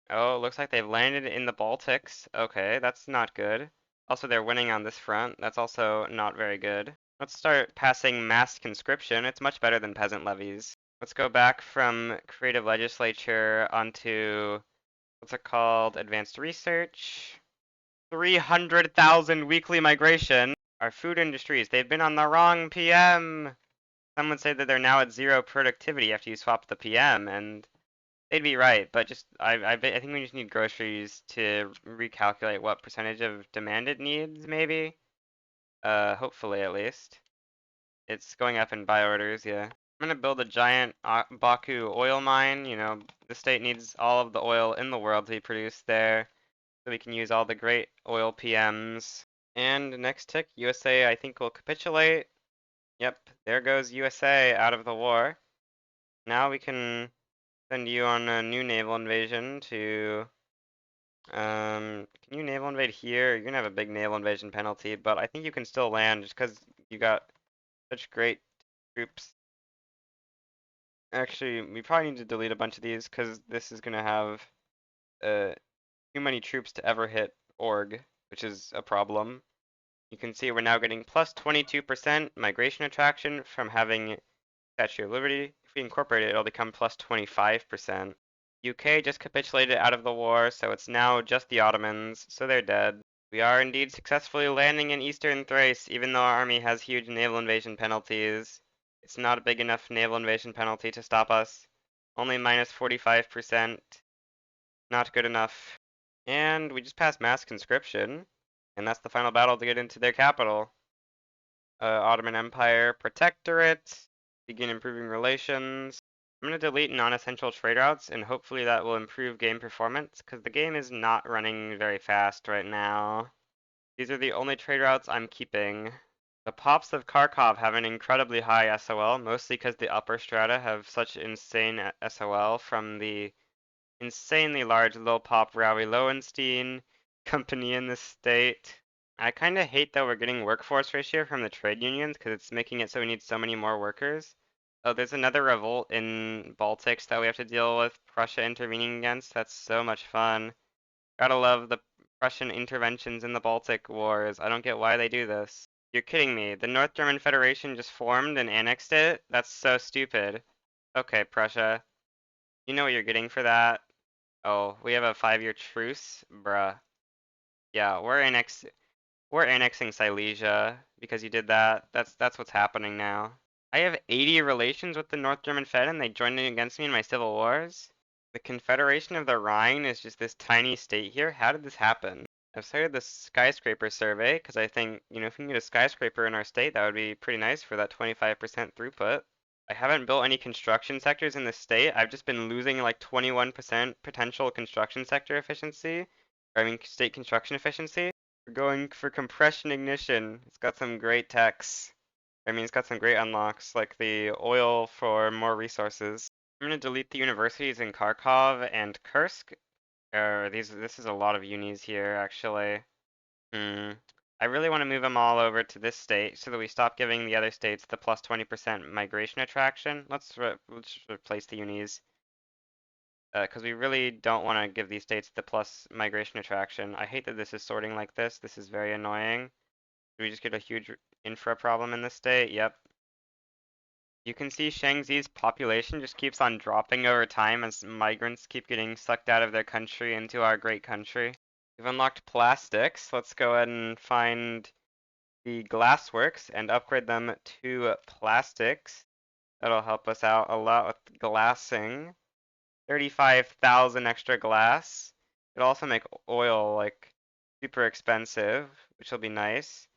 Oh, looks like they've landed in the Baltics. Okay, that's not good. Also, they're winning on this front. That's also not very good. Let's start passing mass conscription. It's much better than peasant levies. Let's go back from creative legislature onto, what's it called? Advanced research. 300,000 weekly migration. Our food industries, they've been on the wrong PM. Some would say that they're now at zero productivity after you swap the PM, and they'd be right, but just I think we just need groceries to recalculate what percentage of demand it needs, maybe. Hopefully at least. It's going up in buy orders, yeah. I'm gonna build a giant Baku oil mine. You know, the state needs all of the oil in the world to be produced there, so we can use all the great oil PMs. And next tick, USA I think will capitulate. Yep, there goes USA out of the war. Now we can send you on a new naval invasion to, can you naval invade here? You're gonna have a big naval invasion penalty, but I think you can still land just because you got such great troops. Actually, we probably need to delete a bunch of these because this is gonna have uh, too many troops to ever hit org, which is a problem. You can see we're now getting plus 22% migration attraction from having Statue of Liberty. If we incorporate it, it'll become plus 25%. UK just capitulated out of the war, so it's now just the Ottomans, so they're dead. We are indeed successfully landing in Eastern Thrace, even though our army has huge naval invasion penalties. It's not a big enough naval invasion penalty to stop us. Only minus 45%. Not good enough. And we just passed mass conscription, and that's the final battle to get into their capital. Ottoman Empire Protectorate. Begin improving relations. I'm going to delete non-essential trade routes, and hopefully that will improve game performance, because the game is not running very fast right now. These are the only trade routes I'm keeping. The Pops of Kharkov have an incredibly high SOL, mostly because the upper strata have such insane SOL from the insanely large Lil Pop Rowie Lowenstein company in the state. I kind of hate that we're getting workforce ratio from the trade unions because it's making it so we need so many more workers. Oh, there's another revolt in Baltics that we have to deal with Prussia intervening against. That's so much fun. Gotta love the Prussian interventions in the Baltic Wars. I don't get why they do this. You're kidding me. The North German Federation just formed and annexed it? That's so stupid. Okay, Prussia. You know what you're getting for that? Oh, we have a 5-year truce? Bruh. Yeah, we're annexing Silesia because you did that. That's what's happening now. I have 80 relations with the North German Fed and they joined in against me in my civil wars. The Confederation of the Rhine is just this tiny state here. How did this happen? I've started the skyscraper survey because I think, if we can get a skyscraper in our state, that would be pretty nice for that 25% throughput. I haven't built any construction sectors in the state. I've just been losing like 21% potential construction sector efficiency. Or I mean, state construction efficiency. We're going for compression ignition. It's got some great techs. It's got some great unlocks, like the oil for more resources. I'm gonna delete the universities in Kharkov and Kursk. This is a lot of unis here, actually. Hmm. I really want to move them all over to this state so that we stop giving the other states the plus 20% migration attraction. Let's just replace the unis. Because we really don't want to give these states the plus migration attraction. I hate that this is sorting like this. This is very annoying. Do we just get a huge infra problem in this state? Yep. You can see Shaanxi's population just keeps on dropping over time as migrants keep getting sucked out of their country into our great country. We've unlocked plastics. Let's go ahead and find the glassworks and upgrade them to plastics. That'll help us out a lot with glassing. 35,000 extra glass. It'll also make oil like super expensive, which will be nice.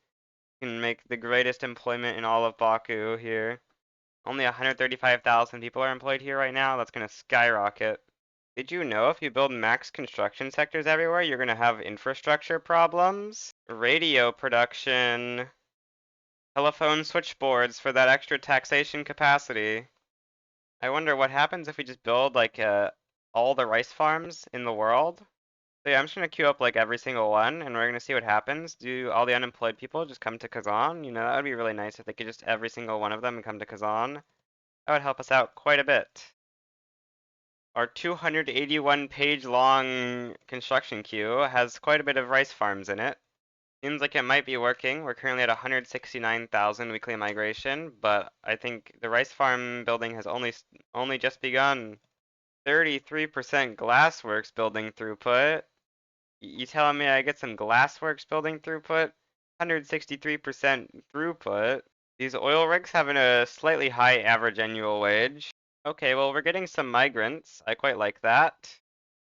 Can make the greatest employment in all of Baku here. Only 135,000 people are employed here right now. That's gonna skyrocket. Did you know if you build max construction sectors everywhere, you're gonna have infrastructure problems? Radio production, telephone switchboards for that extra taxation capacity. I wonder what happens if we just build like all the rice farms in the world. So yeah, I'm just gonna queue up like every single one and we're gonna see what happens. Do all the unemployed people just come to Kazan? That would be really nice if they could just every single one of them come to Kazan. That would help us out quite a bit. Our 281 page long construction queue has quite a bit of rice farms in it. Seems like it might be working. We're currently at 169,000 weekly migration, but I think the rice farm building has only just begun. 33% glassworks building throughput. You telling me I get some glassworks building throughput? 163% throughput. These oil rigs having a slightly high average annual wage. Okay, well, we're getting some migrants. I quite like that.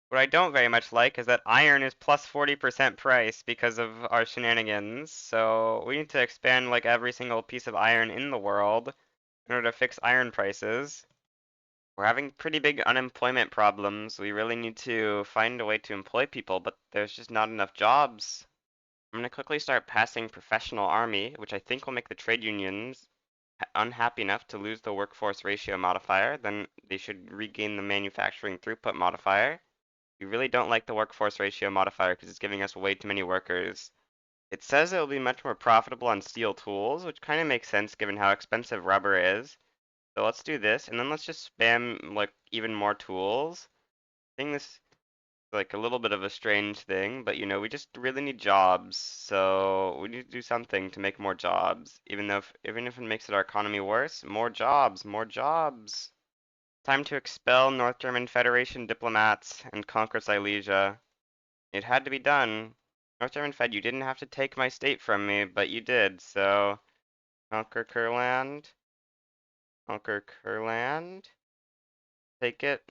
What I don't very much like is that iron is plus 40% price because of our shenanigans. So we need to expand like every single piece of iron in the world in order to fix iron prices. We're having pretty big unemployment problems. We really need to find a way to employ people, but there's just not enough jobs. I'm going to quickly start passing professional army, which I think will make the trade unions unhappy enough to lose the workforce ratio modifier. Then they should regain the manufacturing throughput modifier. We really don't like the workforce ratio modifier because it's giving us way too many workers. It says it will be much more profitable on steel tools, which kind of makes sense given how expensive rubber is. So let's do this, and then let's just spam like even more tools. I think this like a little bit of a strange thing, but we just really need jobs. So we need to do something to make more jobs, even if it makes our economy worse. More jobs, more jobs. Time to expel North German Federation diplomats and conquer Silesia. It had to be done. North German Fed, you didn't have to take my state from me, but you did. So conquer Kurland, conquer Kurland. Take it.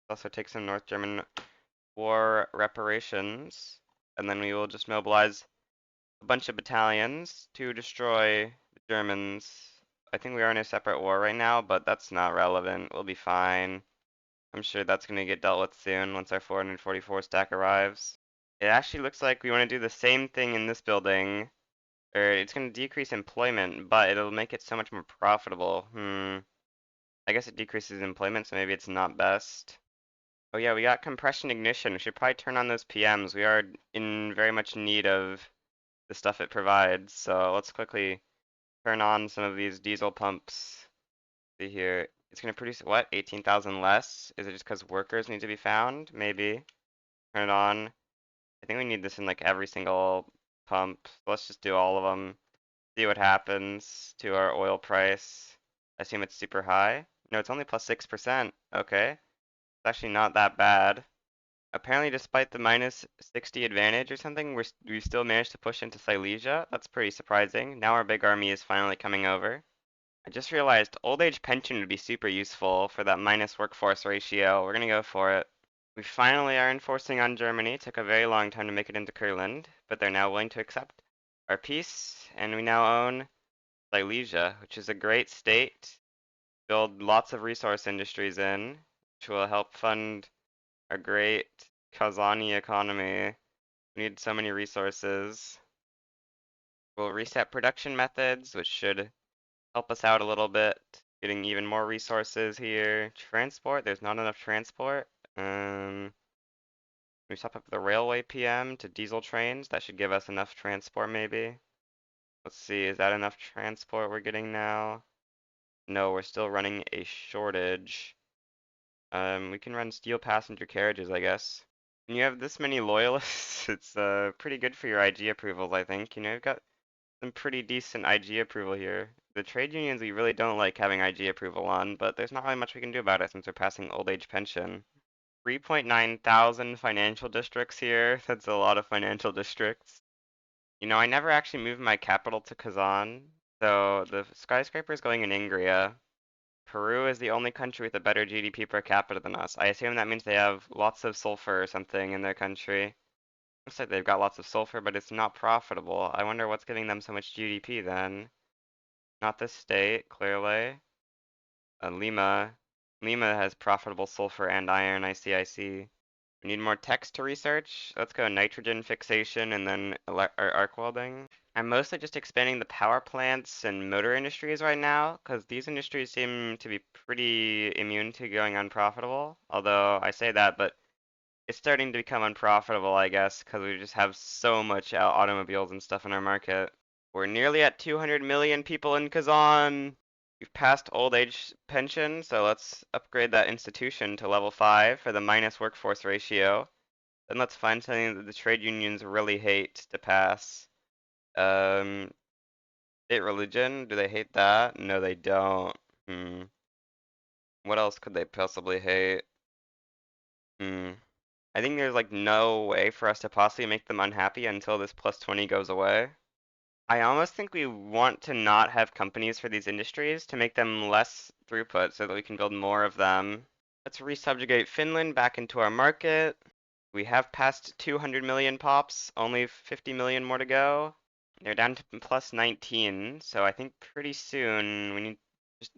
Also take some North German war reparations, and then we will just mobilize a bunch of battalions to destroy the Germans. I think we are in a separate war right now, but that's not relevant. We'll be fine. I'm sure that's going to get dealt with soon once our 444 stack arrives. It actually looks like we want to do the same thing in this building, or it's going to decrease employment, but it'll make it so much more profitable. I guess it decreases employment, so maybe it's not best. Oh yeah, we got compression ignition. We should probably turn on those PMs. We are in very much need of the stuff it provides. So let's quickly turn on some of these diesel pumps. See here, it's gonna produce what? 18,000 less? Is it just because workers need to be found? Maybe. Turn it on. I think we need this in like every single pump. So let's just do all of them. See what happens to our oil price. I assume it's super high. No, it's only plus 6%. Okay. It's actually not that bad. Apparently, despite the minus 60 advantage or something, we still managed to push into Silesia. That's pretty surprising. Now our big army is finally coming over. I just realized old age pension would be super useful for that minus workforce ratio. We're gonna go for it. We finally are enforcing on Germany. Took a very long time to make it into Kurland, but they're now willing to accept our peace, and we now own Silesia, which is a great state. Build lots of resource industries in, which will help fund a great Kazani economy. We need so many resources. We'll reset production methods, which should help us out a little bit. Getting even more resources here. Transport, there's not enough transport. We top up the railway PM to diesel trains. That should give us enough transport maybe. Let's see, is that enough transport we're getting now? No, we're still running a shortage. We can run steel passenger carriages, I guess. When you have this many loyalists, it's pretty good for your IG approvals, I think. You know, you've got some pretty decent IG approval here. The trade unions we really don't like having IG approval on, but there's not really much we can do about it since we're passing old age pension. 3.9 thousand financial districts here. That's a lot of financial districts. You know, I never actually moved my capital to Kazan, so the skyscraper is going in Ingria. Peru is the only country with a better GDP per capita than us. I assume that means they have lots of sulfur or something in their country. Looks like they've got lots of sulfur, but it's not profitable. I wonder what's giving them so much GDP then. Not this state, clearly. Lima. Lima has profitable sulfur and iron, I see. We need more text to research. Let's go nitrogen fixation and then arc welding. I'm mostly just expanding the power plants and motor industries right now, because these industries seem to be pretty immune to going unprofitable. Although I say that, but it's starting to become unprofitable, I guess, because we just have so much automobiles and stuff in our market. We're nearly at 200 million people in Kazan. We've passed old age pension, so let's upgrade that institution to level 5 for the minus workforce ratio. Then let's find something that the trade unions really hate to pass. Um, State religion, do they hate that? No, they don't. Hmm. What else could they possibly hate? Hmm. I think there's like no way for us to possibly make them unhappy until this plus 20 goes away. I almost think we want to not have companies for these industries to make them less throughput so that we can build more of them. Let's resubjugate Finland back into our market. We have passed 200 million pops, only 50 million more to go. They're down to plus 19, so I think pretty soon we need just,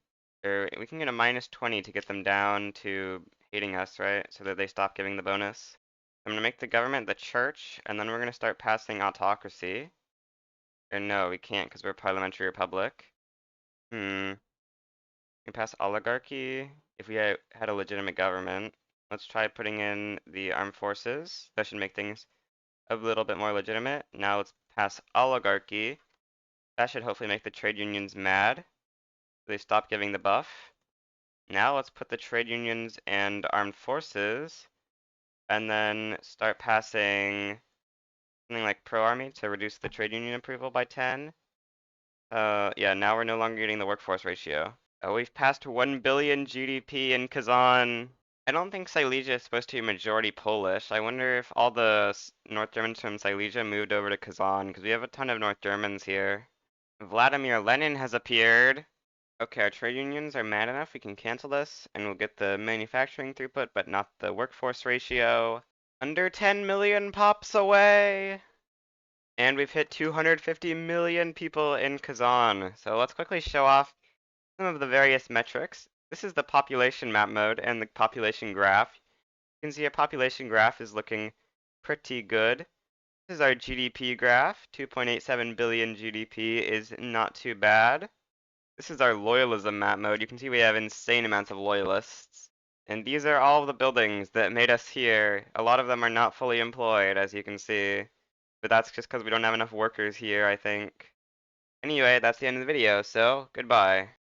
or we can get a minus 20 to get them down to hating us, right? So that they stop giving the bonus. I'm gonna make the government the church, and then we're gonna start passing autocracy. Or no, we can't because we're a parliamentary republic. We can pass oligarchy if we had a legitimate government. Let's try putting in the armed forces. That should make things a little bit more legitimate. Now let's pass oligarchy. That should hopefully make the trade unions mad. So they stop giving the buff. Now let's put the trade unions and armed forces, and then start passing something like pro-army to reduce the trade union approval by 10. Yeah, now we're no longer getting the workforce ratio. Oh, we've passed 1 billion GDP in Kazan. I don't think Silesia is supposed to be majority Polish. I wonder if all the North Germans from Silesia moved over to Kazan, because we have a ton of North Germans here. Vladimir Lenin has appeared. Okay, our trade unions are mad enough. We can cancel this, and we'll get the manufacturing throughput, but not the workforce ratio. Under 10 million pops away! And we've hit 250 million people in Kazan. So let's quickly show off some of the various metrics. This is the population map mode and the population graph. You can see our population graph is looking pretty good. This is our GDP graph. 2.87 billion GDP is not too bad. This is our loyalism map mode. You can see we have insane amounts of loyalists. And these are all the buildings that made us here. A lot of them are not fully employed, as you can see. but that's just because we don't have enough workers here, I think. Anyway, that's the end of the video, so goodbye.